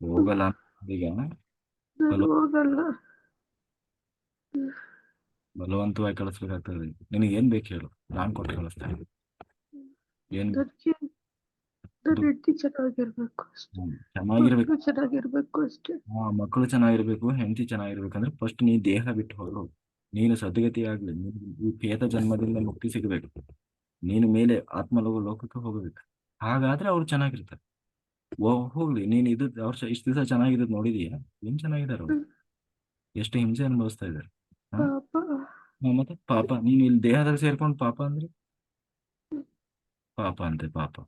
ಹೋಗಲ್ಲ ಈಗ ನಾನು ಹೋಗಲ್ಲ. ಬಲವಂತವಾಗಿ ಕಳಿಸ್ಬೇಕಾಗ್ತದೆ. ನಿನಗೆ ಏನ್ ಬೇಕು ಹೇಳು, ನಾನ್ ಕೊಟ್ಟು ಕಳಿಸ್ತೇನೆ. ಏನ್ ನನಗೆ ನನ್ನ ದು- ಹೆಂಡತಿ ಚೆನ್ನಾಗಿರ್ಬೇಕು ಅಷ್ಟೇ. ಚೆನ್ನಾಗಿರ್ಬೇಕು. ಮಕ್ಕಳು ಚೆನ್ನಾಗಿರ್ಬೇಕು ಅಷ್ಟೇ. ಮಕ್ಕಳು ಚೆನ್ನಾಗಿರ್ಬೇಕು, ಹೆಂಡತಿ ಚೆನ್ನಾಗಿರ್ಬೇಕಂದ್ರೆ ಫಸ್ಟ್ ನೀ ದೇಹ ಬಿಟ್ಟು ಹೋಗು. ನೀನು ಸದ್ಗತಿ ಆಗ್ಲಿ, ನೀನು ಈ ಪ್ರೇತ ಜನ್ಮದಿಂದ ಮುಕ್ತಿ ಸಿಗಬೇಕು, ನೀನು ಮೇಲೆ ಲೋಕಕ್ಕೆ ಹೋಗಬೇಕು. ಹಾಗಾದ್ರೆ ಅವ್ರು ಚೆನ್ನಾಗಿರ್ತಾರೆ. ಹೋಗ್ಲಿ, ನೀನು ಅವ್ರು ಇಷ್ಟು ದಿವಸ ಚೆನ್ನಾಗಿರೋದು ನೋಡಿದೀಯಾ? ಏನ್ ಚೆನ್ನಾಗಿದ್ದಾರೆ ಅವ್ರು, ಹ್ಮ್. ಎಷ್ಟು ಹಿಂಸೆ ಅನುಭವಿಸ್ತಾ ಇದ್ದಾರೆ. ಹಾ, ಪಾಪ. ಮತ್ತೆ ಪಾಪ, ನೀನು ಇಲ್ಲಿ ದೇಹದಲ್ಲಿ ಸೇರ್ಕೊಂಡು ಪಾಪ ಅಂದ್ರೆ ಪಾಪ ಅಂತೆ, ಪಾಪ.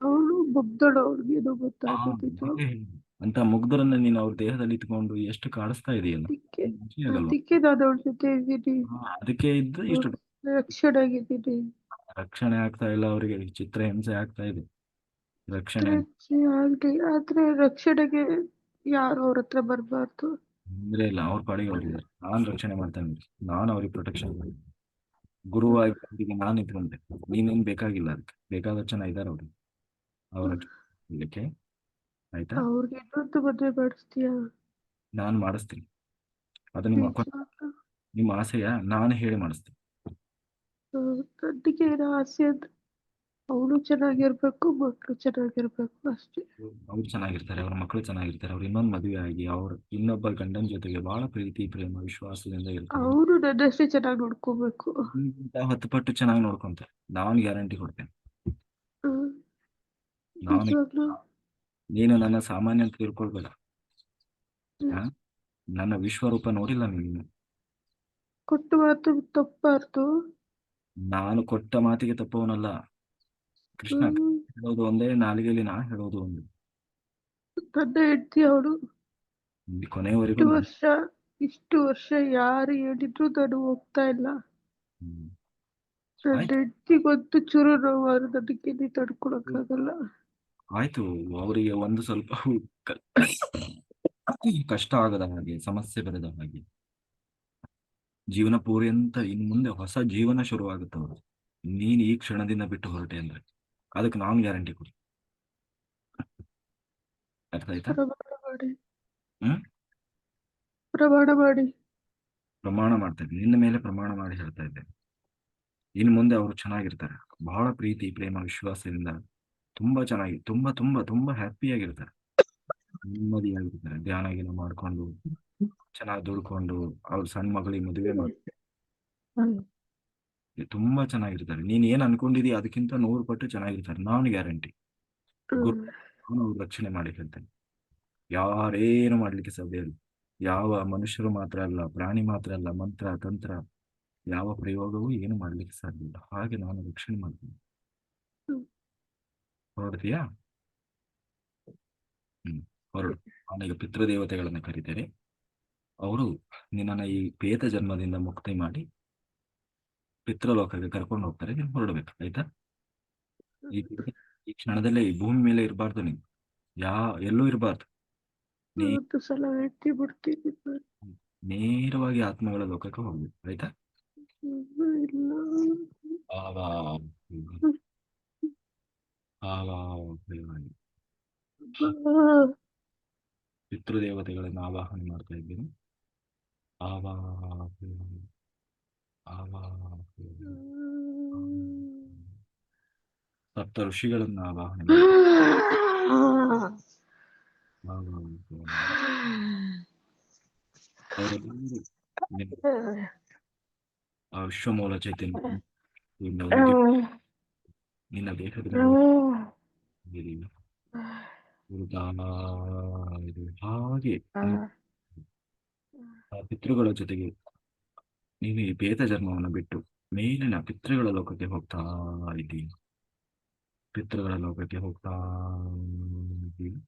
ಅವಳು ಮುಗ್ದಳು, ಅವ್ಳಿಗೇನೋ ಆ, ಗೊತ್ತಾಗೋದಿಲ್ಲ. ಹಾಗೆ ಹೇಳು. ಅಂತ ಮುಗ್ಧರನ್ನ ನೀನು ಅವ್ರ ದೇಹದಲ್ಲಿ ಇಟ್ಕೊಂಡು ಎಷ್ಟು ಕಾಡಿಸ್ತಾ ಇದೆಯಲ್ಲ, ಅದಕ್ಕೆ ಖುಷಿ ಆಗಲ್ವಾ? ಅದಕ್ಕೆ ನಾನು ಅವಳ ಜೊತೆ ಇದ್ದೀನಿ. ಅದಕ್ಕೆ ಇದ್ದು ಇಷ್ಟು ರಕ್ಷಣಾಗಿದ್ದೀನಿ. ರಕ್ಷಣೆ ಆಗ್ತಾ ಇಲ್ಲ ಅವರಿಗೆ, ಚಿತ್ರ ಹಿಂಸೆ ಆಗ್ತಾ ಇದೆ. ರಕ್ಷಣೆ ಆಗ್ಲಿ, ಆದ್ರೆ ರಕ್ಷಣೆಗೆ ಯಾರು ಅವ್ರ ಹತ್ರ ಬರ್ಬಾರ್ದು. ಅಂದ್ರೆ ಇಲ್ಲ, ಅವ್ರ ಪಾಡಿಗೆ ಅವ್ರಿದ್ದಾರೆ, ನಾನ್ ರಕ್ಷಣೆ ಮಾಡ್ತೇನೆ. ನಾನು ಅವ್ರಿಗೆ ಪ್ರೊಟೆಕ್ಷನ್ ಮಾಡಿ ಗುರುವಾಗಿ ಅವರಿಗೆ ನಾನು ಇಟ್ಕೊಂಡೆ. ನೀನೇನ್ ಬೇಕಾಗಿಲ್ಲ, ಅದಕ್ಕೆ ಬೇಕಾದ ಜನ ಇದ್ದಾರೆ ಅವ್ರಿಗೆ, ಅವ್ರ ಇಲ್ಲಕ್ಕೆ, ಆಯ್ತಾ? ಅವ್ರಿಗೆ ಇನ್ನೊಂದು ಮದುವೆ ಮಾಡಿಸ್ತೀಯಾ? ನಾನು ಮಾಡಿಸ್ತೀನಿ. ಅದು ನಿಜವಾಗ್ಲೂ? ನಿಮ್ಮ ಆಸೆಯ, ನಾನು ಹೇಳಿ ಮಾಡಿಸ್ತೀನಿ. ನನಗೆ ಏನೋ ಆಸೆ ಅಂದ್ರೆ ಅವಳು ಚೆನ್ನಾಗಿರ್ಬೇಕು, ಮಕ್ಕಳು ಚೆನ್ನಾಗಿರ್ಬೇಕು ಅಷ್ಟೇ. ಅವ್ರು ಚೆನ್ನಾಗಿರ್ತಾರೆ, ಅವ್ರ ಮಕ್ಕಳು ಚೆನ್ನಾಗಿರ್ತಾರೆ, ಅವ್ರು ಇನ್ನೊಂದು ಮದುವೆ ಆಗಿ ಅವ್ರ ಇನ್ನೊಬ್ಬ ಗಂಡನ ಜೊತೆಗೆ ಬಹಳ ಪ್ರೀತಿ ಪ್ರೇಮ ವಿಶ್ವಾಸದಿಂದ ಇರ್ತಾರೆ. ಅವರು ನನ್ನಷ್ಟೇ ಚೆನ್ನಾಗಿ ನೋಡ್ಕೋಬೇಕು. ನಿಮ್ಗಿಂತ 10 ಪಟ್ಟು ಚೆನ್ನಾಗಿ ನೋಡ್ಕೊಂತಾರೆ, ನಾನು ಗ್ಯಾರಂಟಿ ಕೊಡ್ತೇನೆ. ಹ್ಮ್. ನಾನು ನಿಜವಾಗ್ಲೂ? ನೀನು ನನ್ನ ಸಾಮಾನ್ಯ ಅಂತ ತಿಳ್ಕೊಳ್ಬೇಡ. ಹ್ಮ್. ಆ? ನನ್ನ ವಿಶ್ವರೂಪ ನೋಡಿಲ್ಲ ನೀನು. ಕೊಟ್ಟು ಮಾತು ತಪ್ಪಾರ್ದು. ನಾನು ಕೊಟ್ಟ ಮಾತಿಗೆ ತಪ್ಪವನಲ್ಲ ಕೃಷ್ಣ. ಹ್ಮ್. ಹೇಳೋದು ಒಂದೇ, ನಾಲಿಗೆಯಲ್ಲಿ ನಾ ಹೇಳೋದು ಒಂದು. ನನ್ನ ಹೆಂಡತಿ ಅವಳು. ಕೊನೆಯವರೆಗೂ ಇಷ್ಟು ವರ್ಷ ಇಷ್ಟು ವರ್ಷ ಯಾರು ಹೇಳಿದ್ರು ನಾನು ಹೋಗ್ತಾ ಇಲ್ಲ. ಹ್ಮ್. ನನ್ನ ಆಯ್ತು, ಹೆಂಡತಿಗೊಂದು ಚೂರು ನೋವಾದ್ರು ನನಗೆ ತಡ್ಕೊಳಕ್ಕಾಗಲ್ಲ. ಆಯ್ತು. ಅವರಿಗೆ ಒಂದು ಸ್ವಲ್ಪ ಕ- ಕಷ್ಟ ಆಗದ ಹಾಗೆ, ಸಮಸ್ಯೆ ಬರದ ಹಾಗೆ, ಜೀವನ ಪೂರ್ಯಂತ ಇನ್ನು ಮುಂದೆ ಹೊಸ ಜೀವನ ಶುರುವಾಗುತ್ತೆ ಅವರು, ನೀನ್ ಈ ಕ್ಷಣದಿಂದ ಬಿಟ್ಟು ಹೊರಟೆ ಅಂದ್ರೆ ಅದಕ್ಕೆ ನಾನು ಗ್ಯಾರಂಟಿ ಕೊಡಿ. ಅರ್ಥ ಆಯ್ತಾ? ಪ್ರಮಾಣ ಮಾಡಿ. ಹ್ಮ್. ಪ್ರಮಾಣ ಮಾಡಿ. ಪ್ರಮಾಣ ಮಾಡ್ತಾ ಇದ್ದೀನಿ, ನಿನ್ನ ಮೇಲೆ ಪ್ರಮಾಣ ಮಾಡಿ ಹೇಳ್ತಾ ಇದ್ದೇನೆ. ಇನ್ನು ಮುಂದೆ ಅವರು ಚೆನ್ನಾಗಿರ್ತಾರೆ, ಬಹಳ ಪ್ರೀತಿ ಪ್ರೇಮ ವಿಶ್ವಾಸದಿಂದ ತುಂಬಾ ಚೆನ್ನಾಗಿ, ತುಂಬಾ ತುಂಬಾ ತುಂಬಾ ಹ್ಯಾಪಿಯಾಗಿರ್ತಾರೆ, ನೆಮ್ಮದಿಯಾಗಿರ್ತಾರೆ, ಧ್ಯಾನ ಗೀನ ಮಾಡ್ಕೊಂಡು ಚೆನ್ನಾಗಿ ದುಡ್ಕೊಂಡು ಅವ್ರ ಸಣ್ಣ ಮಗಳಿಗೆ ಮದುವೆ ಮಾಡಿ ತುಂಬಾ ಚೆನ್ನಾಗಿರ್ತಾರೆ. ನೀನ್ ಏನ್ ಅನ್ಕೊಂಡಿದೀಯ ಅದಕ್ಕಿಂತ 100 ಪಟ್ಟು ಚೆನ್ನಾಗಿರ್ತಾರೆ, ನಾನು ಗ್ಯಾರಂಟಿ. ಹ್ಮ್. ಅವನು ರಕ್ಷಣೆ ಮಾಡಿ ಹೇಳ್ತಾನೆ. ಯಾರೇನು ಮಾಡ್ಲಿಕ್ಕೆ ಸಾಧ್ಯ ಇಲ್ಲ. ಯಾವ ಮನುಷ್ಯರು ಮಾತ್ರ ಅಲ್ಲ, ಪ್ರಾಣಿ ಮಾತ್ರ ಅಲ್ಲ, ಮಂತ್ರ ತಂತ್ರ ಯಾವ ಪ್ರಯೋಗವೂ ಏನು ಮಾಡ್ಲಿಕ್ಕೆ ಸಾಧ್ಯ ಇಲ್ಲ. ಹಾಗೆ ನಾನು ರಕ್ಷಣೆ ಮಾಡ್ತೀನಿ. ಹ್ಮ್. ಹೊರಡ್ತೀಯಾ? ಹೊರಡು. ನಾನೀಗ ಪಿತೃದೇವತೆಗಳನ್ನ ಕರೀತೇನೆ. ಅವರು ನಿನ್ನನ್ನು ಈ ಪೇತ ಜನ್ಮದಿಂದ ಮುಕ್ತಿ ಮಾಡಿ ಪಿತೃಲೋಕಕ್ಕೆ ಕರ್ಕೊಂಡು ಹೋಗ್ತಾರೆ. ನೀನು ಹೊರಡ್ಬೇಕು, ಆಯ್ತಾ? ಈ ಈ ಕ್ಷಣದಲ್ಲೇ ಈ ಭೂಮಿ ಮೇಲೆ ಇರಬಾರ್ದು ನೀನು. ಯಾ ಎಲ್ಲೂ ಇರಬಾರ್ದು. ನೀ ಇವತ್ತು ಸಲ ಎತ್ತಿ ಬಿಡ್ತೀನಿ ಸರ್. ನೇರವಾಗಿ ಆತ್ಮಗಳ ಲೋಕಕ್ಕೆ ಹೋಗ್ಬೇಕು, ಆಯ್ತಾ? ಇಲ್ಲ. ಆವಾ ಆವಾ ಪಿತೃದೇವತೆಗಳನ್ನು ಆವಾಹನೆ ಮಾಡ್ತಾ ಇದ್ದೀನಿ. ಆವಾ ಆವಾ ಸಪ್ತ ಋಷಿಗಳನ್ನ ಆವಾಹನೆ ಮಾಡಿ ಅವರೆಲ್ಲರೂ ಆ ವಿಶ್ವಮೂಲ ಚೈತನ್ಯದಿಂದ ಉಂಟಿ ನಿನ್ನ ದೇಹದ ಮೇಲೆ ಉರುತಾ ಇದೆ. ಹಾಗೆ ಆ ಪಿತೃಗಳ ಜೊತೆಗೆ ನೀನು ಈ ಬೇತ ಜನ್ಮವನ್ನು ಬಿಟ್ಟು ಮೇಲಿನ ಪಿತೃಗಳ ಲೋಕಕ್ಕೆ ಹೋಗ್ತಾ ಇದ್ದೀನಿ. ಪಿತೃಗಳ ಲೋಕಕ್ಕೆ ಹೋಗ್ತಾ ಇದ್ದೀನಿ.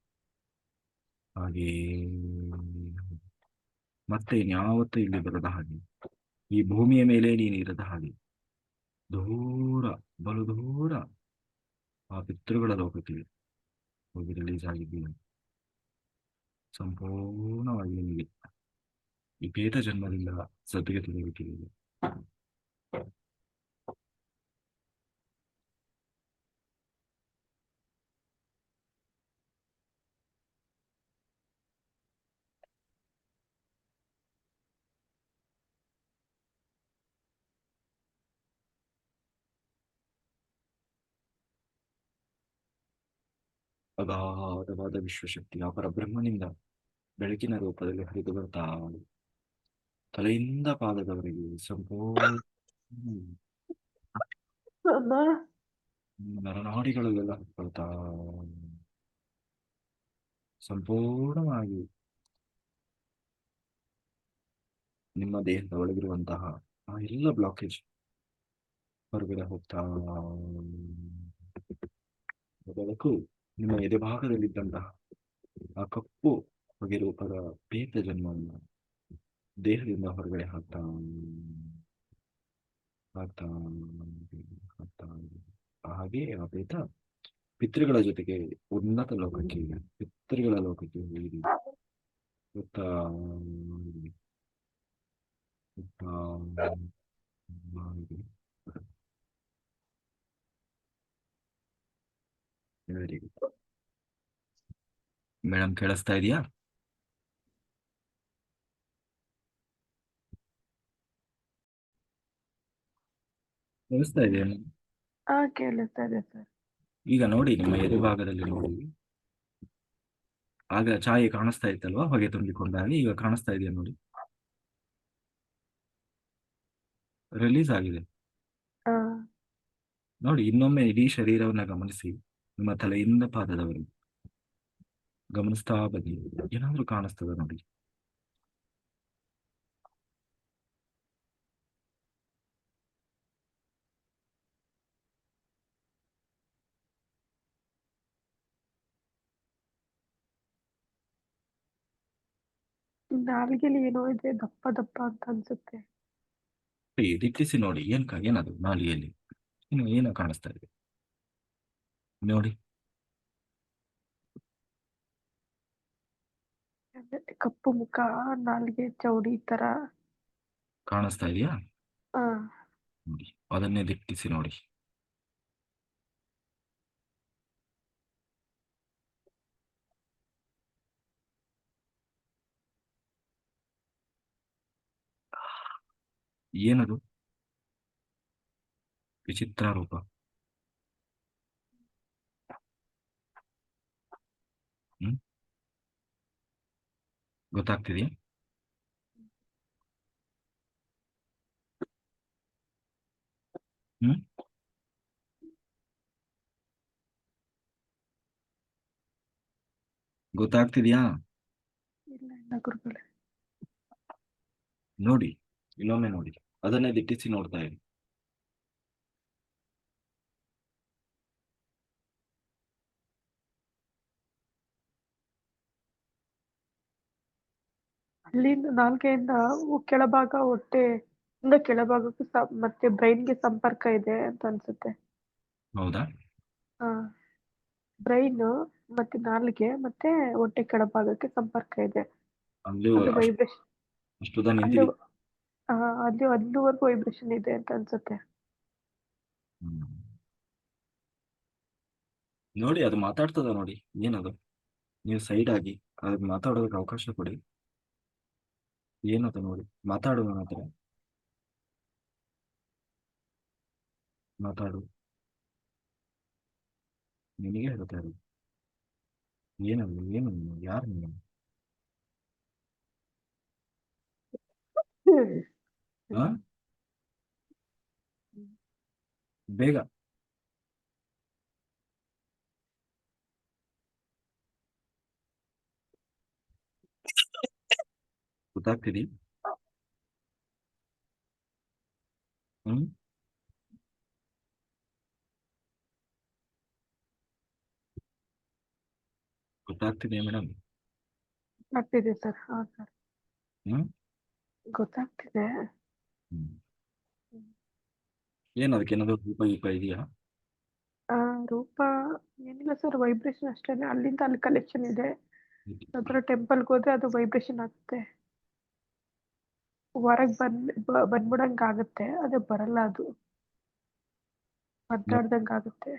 ಹಾಗೆ ಮತ್ತೆ ಇನ್ಯಾವತ್ತೂ ಇಲ್ಲಿ ಬರದ ಹಾಗೆ, ಈ ಭೂಮಿಯ ಮೇಲೆ ನೀನು ಇರದ ಹಾಗೆ, ದೂರ ಬಲು ದೂರ ಆ ಪಿತೃಗಳ ಲೋಕಕ್ಕೆ ಹೋಗಿ ರಿಲೀಸ್ ಆಗಿದ್ದೀನಿ. ಸಂಪೂರ್ಣವಾಗಿ ನಿನಗೆ ಈ ಬೇತ ಜನ್ಮದಿಂದ ಸದ್ಗತಿ ಬೇಕಿದೆ. ಅಗಾಧವಾದ ವಿಶ್ವಶಕ್ತಿ ಆ ಪರಬ್ರಹ್ಮನಿಂದ ಬೆಳಕಿನ ರೂಪದಲ್ಲಿ ಹರಿದು ಬರ್ತಾ ತಲೆಯಿಂದ ಪಾದದವರೆಗೆ ಸಂಪೂರ್ಣ ನರನಾಡಿಗಳಿಗೆಲ್ಲ ಹತ್ಕೊಳ್ತಾ ಸಂಪೂರ್ಣವಾಗಿ ನಿಮ್ಮ ದೇಹದ ಒಳಗಿರುವಂತಹ ಆ ಎಲ್ಲ ಬ್ಲಾಕೇಜ್ ಹೊರಗಡೆ ಹೋಗ್ತಾ ಬೆಳಕು ನಿಮ್ಮ ಎದೆಭಾಗದಲ್ಲಿದ್ದಂತಹ ಆ ಕಪ್ಪು ಹೊಗೆ ರೂಪದ ಬೇತ ಜನ್ಮವನ್ನು ದೇಹದಿಂದ ಹೊರಗಡೆ ಹಾಕ್ತಾ ಹಾಕ್ತಾ ಹಾಕ್ತಾ ಹಾಗೆ ಆ ಬೇತ ಪಿತೃಗಳ ಜೊತೆಗೆ ಉನ್ನತ ಲೋಕಕ್ಕೆ ಪಿತೃಗಳ ಲೋಕಕ್ಕೆ ಹೋಗಿ ಗೊತ್ತಾ ವೆರಿ ಗುಡ್. ಮೇಡಮ್ ಕೇಳಿಸ್ತಾ ಇದೆಯಾ? ಕೇಳಿಸ್ತಾ ಇದೆಯಾ? ಹಾ, ಕೇಳುತ್ತದೆ ಸರ್. ಈಗ ನೋಡಿ ನಿಮ್ಮ ಎದೆಭಾಗದಲ್ಲಿ ನೋಡಿ. ಆಗ ಛಾಯೆ ಕಾಣಿಸ್ತಾ ಇತ್ತಲ್ವಾ ಹೊಗೆ ತುಂಬಿಕೊಂಡಾಗ, ಈಗ ಕಾಣಿಸ್ತಾ ಇದೆಯಾ ನೋಡಿ. ರಿಲೀಸ್ ಆಗಿದೆ ಹಾ. ನೋಡಿ. ಇನ್ನೊಮ್ಮೆ ಇಡೀ ಶರೀರವನ್ನ ಗಮನಿಸಿ, ನಿಮ್ಮ ತಲೆಯಿಂದ ಪಾದದವರೆಗೆ ಗಮನಿಸ್ತಾ ಬನ್ನಿ. ಏನಾದ್ರೂ ಕಾಣಿಸ್ತದ ನೋಡಿ. ನಾಲಿಗೆಲಿ ಏನೋ ಇದೆ ದಪ್ಪ ದಪ್ಪ ಅಂತ ಅನ್ಸುತ್ತೆ. ದಿಟ್ಟಿಸಿ ನೋಡಿ. ಏನದು ನಾಲಿಗೆಯಲ್ಲಿ ಇನ್ನು ಏನೋ ಕಾಣಿಸ್ತಾ ಇದೆ ನೋಡಿ. ಅದೇ ಕಪ್ಪು ಮುಖ, ನಾಲಿಗೆ ಚೌಡಿ ತರ. ಕಾಣಿಸ್ತಾ ಇದೆಯಾ ಹಾ. ನೋಡಿ. ಅದನ್ನೇ ದಿಟ್ಟಿಸಿ ನೋಡಿ. ಏನದು ವಿಚಿತ್ರ ರೂಪ? ಹ್ಮ್ ಗೊತ್ತಾಗ್ತಿದೆಯಾ? ಹ್ಮ್. ಗೊತ್ತಾಗ್ತಿದ್ಯಾ? ಇಲ್ಲ ಇಲ್ಲ ಗುರುಗಳೇ. ನೋಡಿ, ಇನ್ನೊಮ್ಮೆ ನೋಡಿ, ಅದನ್ನೇ ದಿಟ್ಟಿಸಿ ನೋಡ್ತಾ ಇರಿ. ಅಲ್ಲಿಂದ ನಾಲ್ಗೆಯಿಂದ ಕೆಳಭಾಗ ಹೊಟ್ಟೆ ಇಂದ ಕೆಳಭಾಗಕ್ಕೆ ಮತ್ತೆ ಬ್ರೈನ್ಗೆ ಸಂಪರ್ಕ ಇದೆ ಅಂತ ಅನ್ಸುತ್ತೆ. ಹೌದಾ? ಹಾ, ಬ್ರೈನ್ ಮತ್ತೆ ನಾಲ್ಗೆ ಮತ್ತೆ ಹೊಟ್ಟೆ ಕೆಳಭಾಗಕ್ಕೆ ಸಂಪರ್ಕ ಇದೆ. ಅಲ್ಲಿ ಅದು ವೈಬ್ರೇಷನ್ ಅಷ್ಟುದ ಅಲ್ಲಿ ನಿಂತಿದೆ. ಅಲ್ಲಿ ಅಲ್ಲಿವರೆಗೂ ವೈಬ್ರೇಷನ್ ಇದೆ ಅಂತ ಅನ್ಸುತ್ತೆ. ಹ್ಮ್. ನೋಡಿ, ಅದು ಮಾತಾಡ್ತದ ನೋಡಿ. ಏನದು? ನೀವು ಸೈಡ್ ಆಗಿ ಅದಕ್ಕೆ ಮಾತಾಡೋದಕ್ಕೆ ಅವಕಾಶ ಕೊಡಿ. ಏನದು ನೋಡಿ, ಮಾತಾಡು. ನನ್ನ ಹತ್ರ ಮಾತಾಡು. ನಿನಗೆ ಹೇಳ್ತಾ ಇರೋದು. ಏನದು? ಏನು ನೀನು? ಯಾರು ನೀನು? ಹ್ಮ್. ಹಾ, ಬೇಗ. ಗೊತ್ತಾಗ್ತಿದಿ? ಹ್ಮ್. ಗೊತ್ತಾಗ್ತಿದೆ ಮೇಡಮ್? ಗೊತ್ತಾಗ್ತಿದೆ ಸರ್. ಹಾ ಸರ್, ಹ್ಮ್. ಗೊತ್ತಾಗ್ತಿದೆ. ಹ್ಮ್. ಏನು ಅದಕ್ಕೆ ಏನಾದ್ರು ರೂಪ ಗೀಪ ಇದೆಯಾ? ಆ ರೂಪ ಏನಿಲ್ಲ ಸರ್, ವೈಬ್ರೇಷನ್ ಅಷ್ಟೇನೆ. ಅಲ್ಲಿಂದ ಅಲ್ಲಿ ಕಲೆಕ್ಷನ್ ಇದೆ. ಅದರ ಟೆಂಪಲ್ಗೆ ಹೋದ್ರೆ ಅದು ವೈಬ್ರೇಷನ್ ಆಗುತ್ತೆ. ಹೊರಗೆ ಬಂದ್ಬಿಡಂಗೆ ಆಗುತ್ತೆ, ಅದೇ ಬರಲ್ಲ. ಅದು ಒದ್ದಾಡ್ದಂಗೆ ಆಗುತ್ತೆ.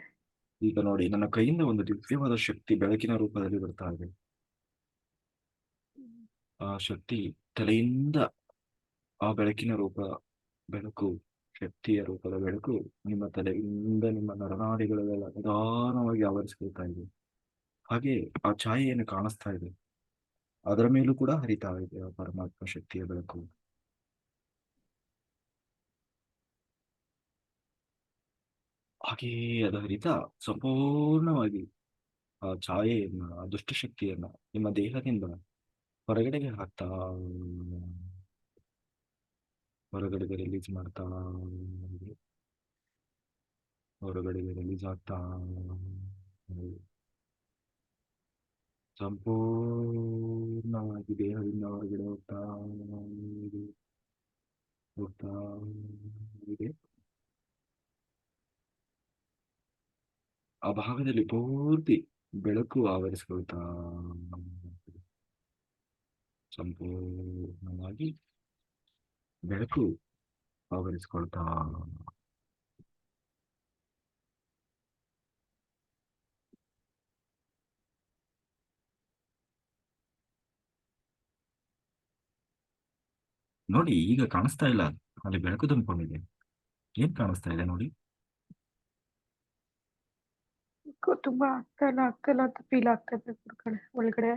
ಈಗ ನೋಡಿ, ನನ್ನ ಕೈಯಿಂದ ಒಂದು ದಿವ್ಯವಾದ ಶಕ್ತಿ ಬೆಳಕಿನ ರೂಪದಲ್ಲಿ ಬರ್ತಾ ಇದೆ. ಆ ಶಕ್ತಿ ತಲೆಯಿಂದ, ಆ ಬೆಳಕಿನ ರೂಪ, ಬೆಳಕು, ಶಕ್ತಿಯ ರೂಪದ ಬೆಳಕು ನಿಮ್ಮ ತಲೆಯಿಂದ ನಿಮ್ಮ ನರನಾಡಿಗಳಲ್ಲೆಲ್ಲ ನಿಧಾನವಾಗಿ ಆವರಿಸ್ಕೊಳ್ತಾ ಇದೆ. ಹಾಗೆ ಆ ಛಾಯೆಯನ್ನು ಕಾಣಿಸ್ತಾ ಇದೆ. ಅದರ ಮೇಲೂ ಕೂಡ ಹರಿತಾ ಇದೆ ಆ ಪರಮಾತ್ಮ ಶಕ್ತಿಯ ಬೆಳಕು. ಹಾಗೆಯೇ ಅದು ಹರಿತಾ ಸಂಪೂರ್ಣವಾಗಿ ಆ ಛಾಯೆಯನ್ನ, ಆ ದುಷ್ಟಶಕ್ತಿಯನ್ನ ನಿಮ್ಮ ದೇಹದಿಂದ ಹೊರಗಡೆಗೆ ಹಾಕ್ತಾ, ಹೊರಗಡೆಗೆ ರಿಲೀಸ್ ಮಾಡ್ತಾ ಇದೆ. ಹೊರಗಡೆಗೆ ರಿಲೀಸ್ ಆಗ್ತಾ ಇದೆ. ಸಂಪೂರ್ಣವಾಗಿ ದೇಹದಿಂದ ಹೊರಗಡೆ ಹೋಗ್ತಾ ಇದೆ, ಹೋಗ್ತಾ ಇದೆ. ಆ ಭಾಗದಲ್ಲಿ ಪೂರ್ತಿ ಬೆಳಕು ಆವರಿಸಿಕೊಳ್ತಾ ಇದೆ. ಸಂಪೂರ್ಣವಾಗಿ ಬೆಳಕು ಆವರಿಸಿಕೊಳ್ತಾ. ನೋಡಿ, ಈಗ ಕಾಣಿಸ್ತಾ ಇಲ್ಲ. ಅಲ್ಲಿ ಬೆಳಕು ತುಂಬಿಕೊಂಡಿದೆ. ಏನ್ ಕಾಣಿಸ್ತಾ ಇದೆ ನೋಡಿ? ತುಂಬಾ ಆಗ್ತಾ ಇಲ್ಲ ಅಂತ ಫೀಲ್ ಆಗ್ತಾ ಇದೆ ಗುರುಗಳೇ. ಒಳಗಡೆ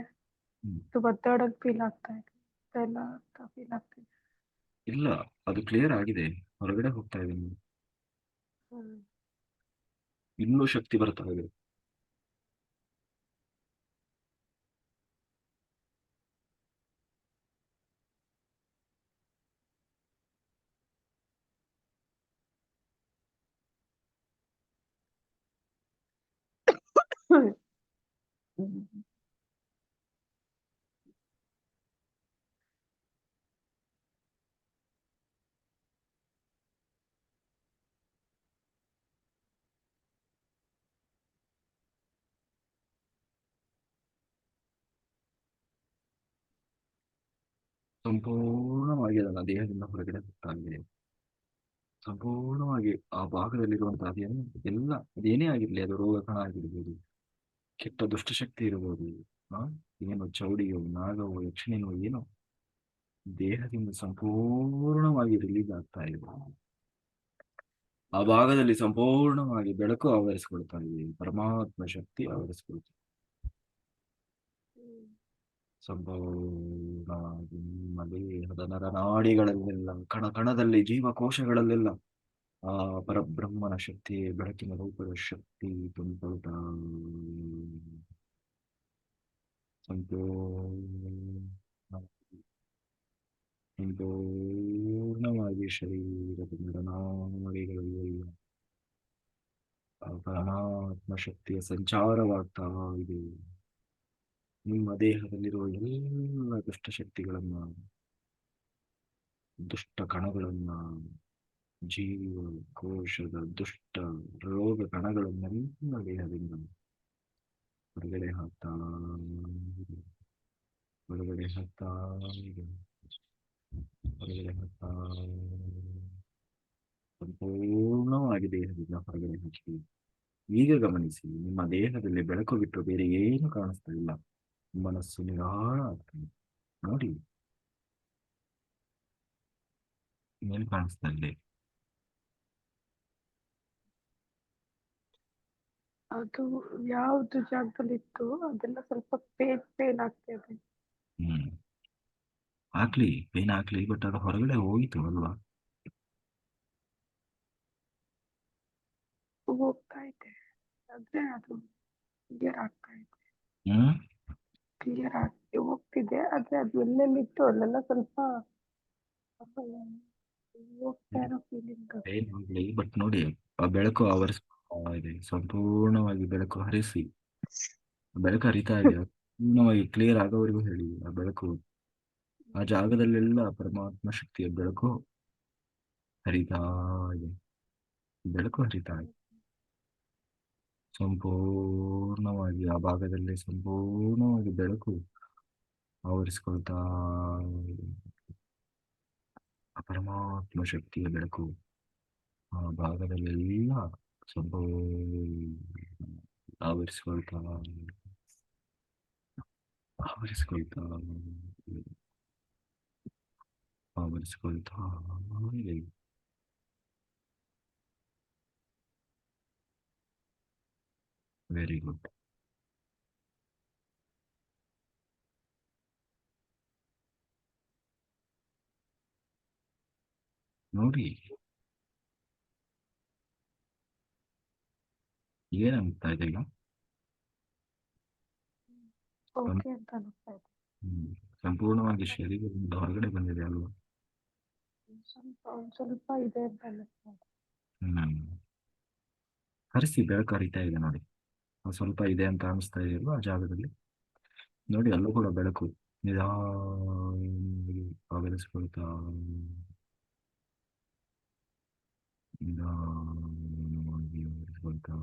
ಹ್ಮ್. ಒದ್ದಾಡಂಗ್ ಫೀಲ್ ಆಗ್ತಾ ಇದೆ. ಆಗ್ತಾ ಇಲ್ಲ ಅಂತ ಫೀಲ್ ಆಗ್ತಾ ಇದೆ. ಇಲ್ಲ, ಅದು ಕ್ಲಿಯರ್ ಆಗಿದೆ. ಹೊರಗಡೆ ಹೋಗ್ತಾ ಇದೆ. ಹ್ಮ್. ಇನ್ನೂ ಶಕ್ತಿ ಬರ್ತಾ ಇದೆ. ಹ್ಮ್. ಸಂಪೂರ್ಣವಾಗಿ ಅದನ್ನ ದೇಹದಿಂದ ಹೊರಗಡೆ ಹೋಗ್ತಾ ಇದೆ. ಸಂಪೂರ್ಣವಾಗಿ ಆ ಭಾಗದಲ್ಲಿರುವಂತಹ ಅದೇನು ಎಲ್ಲ, ಅದೇನೇ ಆಗಿರ್ಲಿ, ಅದು ರೋಗ ಕಣ ಆಗಿರ್ಬೋದು, ಕೆಟ್ಟ ದುಷ್ಟಶಕ್ತಿ ಇರ್ಬೋದು, ಆ ಏನು ಚೌಡಿಯೋ, ನಾಗವೋ, ಯಕ್ಷಿಣಿನೋ ಏನೋ, ದೇಹದಿಂದ ಸಂಪೂರ್ಣವಾಗಿ ರಿಲೀಸ್ ಆಗ್ತಾ ಇದೆ. ಆ ಭಾಗದಲ್ಲಿ ಸಂಪೂರ್ಣವಾಗಿ ಬೆಳಕು ಆವರಿಸಿಕೊಳ್ತಾ ಇದೆ. ಪರಮಾತ್ಮ ಶಕ್ತಿ ಆವರಿಸಿಕೊಳ್ತಾ ಇದೆ. ಸಂಪೂರ್ಣವಾಗಿ ನಿಮ್ಮ ದೇಹದ ನರನಾಡಿಗಳಲ್ಲೆಲ್ಲ, ಕಣ ಕಣದಲ್ಲಿ, ಜೀವಕೋಶಗಳಲ್ಲೆಲ್ಲ ಆ ಪರಬ್ರಹ್ಮನ ಶಕ್ತಿ, ಬೆಳಕಿನ ರೂಪದ ಶಕ್ತಿ ತುಂಬಿಕೊಳ್ತಾ ಸಂಪೂರ್ಣ ಸಂಪೂರ್ಣವಾಗಿ ಶರೀರದ ನರನಾಡಿಗಳಲ್ಲಿ ಆ ಪರಮಾತ್ಮ ಶಕ್ತಿಯ ಸಂಚಾರವಾಗ್ತಾ ಇದೆ. ನಿಮ್ಮ ದೇಹದಲ್ಲಿರುವ ಎಲ್ಲ ದುಷ್ಟಶಕ್ತಿಗಳನ್ನ, ದುಷ್ಟ ಕಣಗಳನ್ನ, ಜೀವಕೋಶದ ದುಷ್ಟ ರೋಗ ಕಣಗಳನ್ನೆಲ್ಲ ದೇಹದಿಂದ ಹೊರಗಡೆ ಹಾಕ್ತಾ ಇದೆ, ಹೊರಗಡೆ ಹಾಕ್ತಾ ಇದೆ, ಹೊರಗಡೆ ಹಾಕ್ತಾ ಸಂಪೂರ್ಣವಾಗಿ ದೇಹದಿಂದ ಹೊರಗಡೆ ಹಾಕಿ. ಈಗ ಗಮನಿಸಿ, ನಿಮ್ಮ ದೇಹದಲ್ಲಿ ಬೆಳಕು ಬಿಟ್ಟು ಬೇರೆ ಏನು ಕಾಣಿಸ್ತಾ ಇಲ್ಲ. ಮನಸ್ಸು ನಿರಾಳ ಆಗ್ತದೆ. ನೋಡಿ, ಏನು ಕಾಣಿಸ್ತಾ ಇದೆ? ಅದು ಯಾವ್ದು ಜಾಗದಲ್ಲಿ ಇತ್ತು ಅದೆಲ್ಲ ಸ್ವಲ್ಪ ಪೇನ್ ಆಗ್ತಾ ಇದೆ. ಹ್ಮ್ ಹಾಕ್ಲಿ, ಪೇನ್ ಹಾಕ್ಲಿ, ಬಟ್ ಅದು ಹೊರಗಡೆ ಹೋಗಿತ್ತು ಅಲ್ವಾ? ಹೋಗ್ತಾ ಇದೆ ಆದ್ರೆ ಅದು ಕ್ಲಿಯರ್ ಆಗ್ತಾ ಇದೆ. ಹ್ಮ್ ಕ್ಲಿಯರ್ ಆಗಿ ಹೋಗ್ತಿದೆ ಆದ್ರೆ ಅದು ಎಲ್ಲೆಲ್ಲಿತ್ತು ಅಲ್ಲೆಲ್ಲ ಸ್ವಲ್ಪ ಹೋಗ್ತಾ ಇರೋ ಫೀಲಿಂಗ್. ಪೇನ್ ಹೋಗ್ಲಿ, ಬಟ್ ನೋಡಿ, ಆ ಬೆಳಕು ಆವರಿಸ್ತಾ ಇದೆ, ಸಂಪೂರ್ಣವಾಗಿ ಬೆಳಕು ಹರಿಸಿ. ಬೆಳಕು ಹರಿತಾ ಇದೆ, ಸಂಪೂರ್ಣವಾಗಿ ಕ್ಲಿಯರ್ ಆಗೋವರೆಗೂ ಹೇಳಿ. ಆ ಬೆಳಕು ಆ ಜಾಗದಲ್ಲೆಲ್ಲ ಪರಮಾತ್ಮ ಶಕ್ತಿಯ ಬೆಳಕು ಹರಿತಾ ಇದೆ, ಬೆಳಕು ಹರಿತಾ ಇದೆ ಸಂಪೂರ್ಣವಾಗಿ. ಆ ಭಾಗದಲ್ಲಿ ಸಂಪೂರ್ಣವಾಗಿ ಬೆಳಕು ಆವರಿಸ್ಕೊಳ್ತಾ ಇದೆ. ಆ ಪರಮಾತ್ಮ ಶಕ್ತಿಯ ಬೆಳಕು ಆ ಭಾಗದಲ್ಲೆಲ್ಲ ಸಂಪೂರ್ಣ ಆವರಿಸ್ಕೊಳ್ತಾ ಆವರಿಸ್ಕೊಳ್ತಾ ಆವರಿಸ್ಕೊಳ್ತಾ ಇದೆ. Very good. ನೋಡಿ, ಏನಾಗ್ತಾ ಇದೆ ಈಗ? ಓಕೆ ಅಂತ ಅನಿಸ್ತಾ ಇದೆ. ಸಂಪೂರ್ಣವಾಗಿ ಶರೀರದಿಂದ ಹೊರಗಡೆ ಬಂದಿದೆ ಅಲ್ವಾ? ಒಂದ್ ಸ್ವಲ್ಪ ಇದೆ ಅಂತ ಅನಿಸ್ತಾ ಇದೆ. ಹ್ಮ್ ಹರಿಸಿ, ಬೆಳಕು ಹರಿತಾ ಇದೆ ನೋಡಿ. ಸ್ವಲ್ಪ ಇದೆ ಅಂತ ಅನಿಸ್ತಾ ಇದೆ ಅಲ್ವಾ ಆ ಜಾಗದಲ್ಲಿ? ನೋಡಿ, ಅಲ್ಲೂ ಕೂಡ ಬೆಳಕು ನಿಧಾನವಾಗಿ ಆವರಿಸ್ಕೊಳ್ತಾ ನಿಧಾನವಾಗಿ ಆವರಿಸ್ಕೊಳ್ತಾ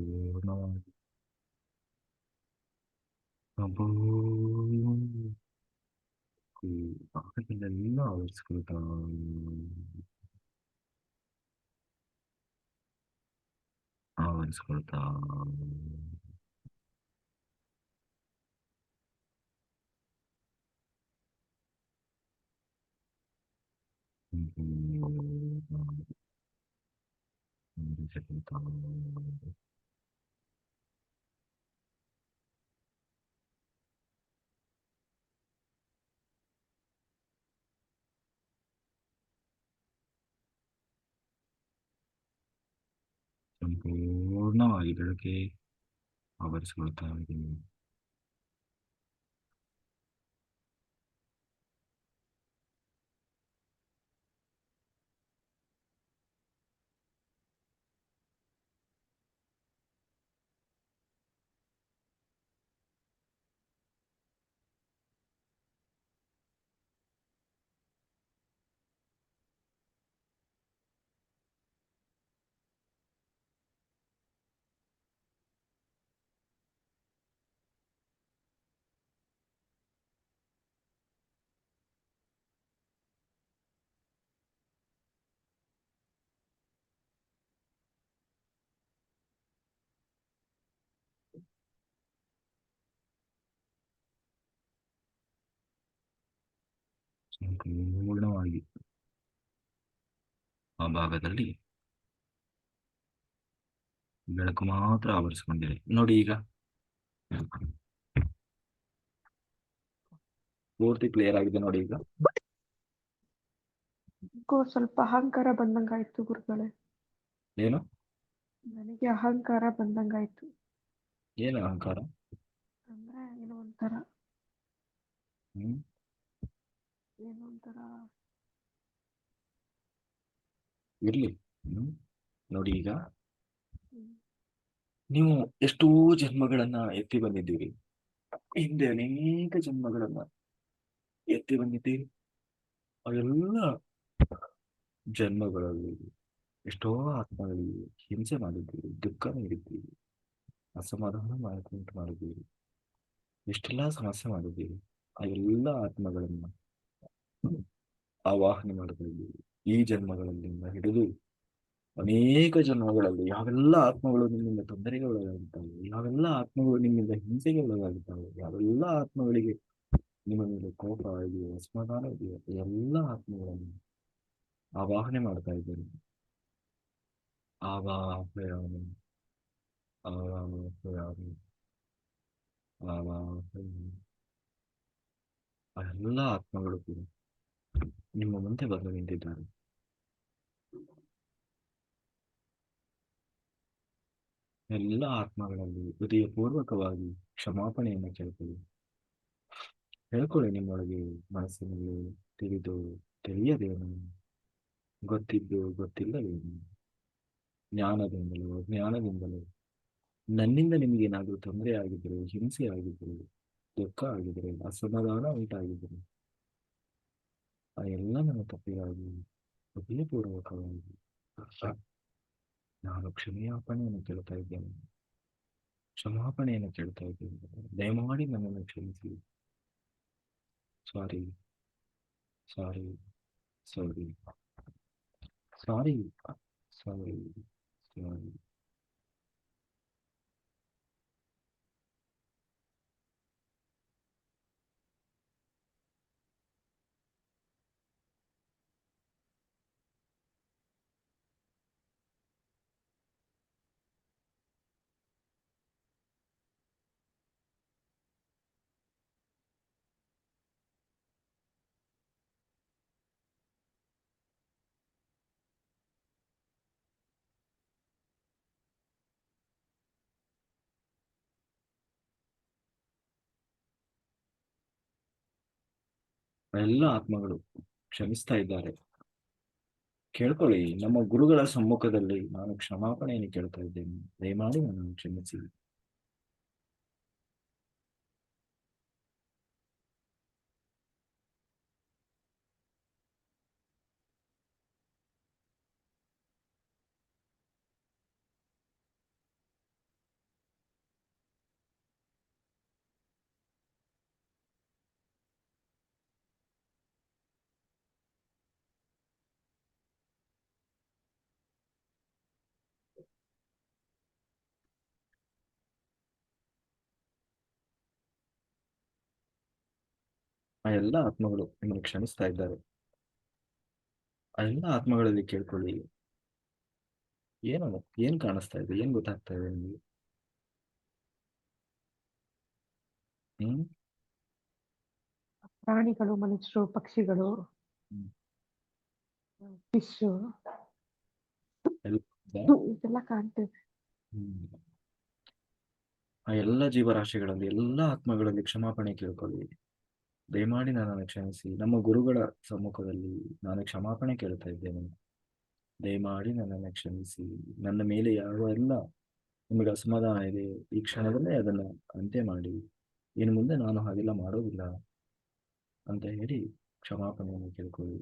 ಸಂಪೂರ್ಣವಾಗಿ ಭಾಗದಲ್ಲೆಲ್ಲ ಆವರಿಸ್ಕೊಳ್ತಾ ಆವರಿಸ್ಕೊಳ್ತಾ ಆವರಿಸಿಕೊಳ್ತಾ ಸಂಪೂರ್ಣವಾಗಿ ಬೆಳಕೆ ಆವರಿಸಿಕೊಳ್ತಾ ಇದ್ದೀನಿ. ಸಂಪೂರ್ಣವಾಗಿ ಆ ಭಾಗದಲ್ಲಿ ಬೆಳಕು ಮಾತ್ರ ಆವರಿಸಿಕೊಂಡಿದೆ ನೋಡಿ. ಈಗ ಪೂರ್ತಿ ಕ್ಲಿಯರ್ ಆಗಿದೆ ನೋಡಿ. ಈಗ ಸ್ವಲ್ಪ ಅಹಂಕಾರ ಬಂದಂಗಾಯ್ತು ಗುರುಗಳೇ. ಏನು? ನನಗೆ ಅಹಂಕಾರ ಬಂದಂಗಾಯ್ತು. ಏನು ಅಹಂಕಾರ? ಅಂದ್ರೆ ಏನೋ ಒಂಥರ, ಹ್ಮ್ ಏನೋ ಒಂಥರ. ಇರ್ಲಿ. ಹ್ಮ್ ನೋಡಿ ಈಗ ಹ್ಮ್. ನೀವು ಎಷ್ಟೋ ಜನ್ಮಗಳನ್ನ ಎತ್ತಿ ಬಂದಿದ್ದೀರಿ. ಹಿಂದೆ ಅನೇಕ ಜನ್ಮಗಳನ್ನ ಎತ್ತಿ ಬಂದಿದ್ದೀರಿ. ಅವೆಲ್ಲ ಜನ್ಮಗಳಲ್ಲಿ ಎಷ್ಟೋ ಆತ್ಮಗಳಿಗೆ ಹಿಂಸೆ ಮಾಡಿದ್ದೀರಿ, ದುಃಖ ನೀಡಿದ್ದೀರಿ, ಅಸಮಾಧಾನ ಮಾಡಿದ್ದೀರಿ, ಎಷ್ಟೆಲ್ಲಾ ಸಮಸ್ಯೆ ಮಾಡಿದ್ದೀರಿ. ಆ ಎಲ್ಲ ಆತ್ಮಗಳನ್ನ ಆವಾಹನೆ ಮಾಡಿದ್ದೀರಿ. ಈ ಜನ್ಮಗಳಿಂದ ಹಿಡಿದು ಅನೇಕ ಜನ್ಮಗಳಲ್ಲಿ ಯಾವೆಲ್ಲ ಆತ್ಮಗಳು ನಿಮ್ಮಿಂದ ತೊಂದರೆಗೆ ಒಳಗಾಗುತ್ತವೆ, ಯಾವೆಲ್ಲ ಆತ್ಮಗಳು ನಿಮ್ಮಿಂದ ಹಿಂಸೆಗೆ ಒಳಗಾಗುತ್ತವೆ, ಯಾವೆಲ್ಲ ಆತ್ಮಗಳಿಗೆ ನಿಮ್ಮ ಮೇಲೆ ಕೋಪ ಇದೆಯೋ, ಅಸಮಾಧಾನ ಇದೆಯೋ, ಎಲ್ಲ ಆತ್ಮಗಳನ್ನು ಆವಾಹನೆ ಮಾಡ್ತಾ ಇದ್ದೇನೆ. ಆವಾಹಯಾಮಿ, ಆವಾಹಯಾಮಿ, ಆವಾಹಯಾಮಿ. ಆ ಎಲ್ಲ ಆತ್ಮಗಳು ಕೂಡ ನಿಮ್ಮ ಮುಂದೆ ಬಂದು ನಿಂತಿದ್ದಾರೆ. ಎಲ್ಲ ಆತ್ಮಗಳಲ್ಲಿ ಹೃದಯಪೂರ್ವಕವಾಗಿ ಕ್ಷಮಾಪಣೆಯನ್ನು ಕೇಳ್ಕೊಳ್ಳಿ. ಹೇಳ್ಕೊಳ್ಳಿ ನಿಮ್ಮೊಳಗೆ, ಮನಸ್ಸಿನಲ್ಲಿ ತಿಳಿದು ತಿಳಿಯದೇನು, ಗೊತ್ತಿದ್ದು ಗೊತ್ತಿಲ್ಲವೇನು, ಜ್ಞಾನದಿಂದಲೋ ಅಜ್ಞಾನದಿಂದಲೋ ನನ್ನಿಂದ ನಿಮಗೇನಾದರೂ ತೊಂದರೆ ಆಗಿದ್ರೆ, ಹಿಂಸೆ ಆಗಿದ್ರೆ, ದುಃಖ ಆಗಿದ್ರೆ, ಅಸಮಾಧಾನ ಉಂಟಾಗಿದ್ರೆ ಆ ಎಲ್ಲ ನನ್ನ ತಪ್ಪಿಗಾಗಿ ಹೃದಯಪೂರ್ವಕವಾಗಿ ನಾನು ಕ್ಷಮೆಯಾಪಣೆಯನ್ನು ಕೇಳ್ತಾ ಇದ್ದೇನೆ, ಕ್ಷಮಾಪಣೆಯನ್ನು ಕೇಳ್ತಾ ಇದ್ದೇನೆ. ದಯಮಾಡಿ ನನ್ನನ್ನು ಕ್ಷಮಿಸಿ. ಸಾರಿ, ಸಾರಿ, ಸಾರಿ, ಸಾರಿ, ಸಾರಿ, ಸಾರಿ. ಎಲ್ಲ ಆತ್ಮಗಳು ಕ್ಷಮಿಸ್ತಾ ಇದ್ದಾರೆ. ಕೇಳ್ಕೊಳ್ಳಿ, ನಮ್ಮ ಗುರುಗಳ ಸಮ್ಮುಖದಲ್ಲಿ ನಾನು ಕ್ಷಮಾಪಣೆಯನ್ನು ಕೇಳ್ತಾ ಇದ್ದೇನೆ, ದಯಮಾಡಿ ನನ್ನನ್ನು ಕ್ಷಮಿಸಿ. ಆ ಎಲ್ಲ ಆತ್ಮಗಳು ನಿಮ್ಮನ್ನು ಕ್ಷಮಿಸ್ತಾ ಇದ್ದಾರೆ. ಆ ಎಲ್ಲ ಆತ್ಮಗಳಲ್ಲಿ ಕೇಳ್ಕೊಳ್ಳಿ, ಏನು ಏನ್ ಕಾಣಿಸ್ತಾ ಇದೆ, ಏನ್ ಗೊತ್ತಾಗ್ತಾ ಇದೆ ನಿಮಗೆ? ಹ್ಮ್ ಪ್ರಾಣಿಗಳು, ಮನುಷ್ಯರು, ಪಕ್ಷಿಗಳು, ಹ್ಮ್. ಫಿಶ್, ಎಲ್ಲ ಇದೆ. ಇದೆಲ್ಲ ಕಾಣ್ತದೆ. ಹ್ಮ್. ಆ ಎಲ್ಲ ಜೀವರಾಶಿಗಳಲ್ಲಿ, ಎಲ್ಲ ಆತ್ಮಗಳಲ್ಲಿ ಕ್ಷಮಾಪಣೆ ಕೇಳ್ಕೊಳ್ಳಿ. ದಯಮಾಡಿ ನನ್ನನ್ನು ಕ್ಷಮಿಸಿ. ನಮ್ಮ ಗುರುಗಳ ಸಮ್ಮುಖದಲ್ಲಿ ನಾನು ಕ್ಷಮಾಪಣೆ ಕೇಳ್ತಾ ಇದ್ದೇನೆ, ದಯಮಾಡಿ ನನ್ನನ್ನು ಕ್ಷಮಿಸಿ. ನನ್ನ ಮೇಲೆ ಯಾವ ಎಲ್ಲ ನಿಮಗೆ ಅಸಮಾಧಾನ ಇದೆ, ಈ ಕ್ಷಣದಲ್ಲೇ ಅದನ್ನು ಅಂತ್ಯ ಮಾಡಿ. ಇನ್ನು ಮುಂದೆ ನಾನು ಹಾಗೆಲ್ಲ ಮಾಡೋದಿಲ್ಲ ಅಂತ ಹೇಳಿ ಕ್ಷಮಾಪಣೆಯನ್ನು ಕೇಳ್ಕೊಳ್ಳಿ.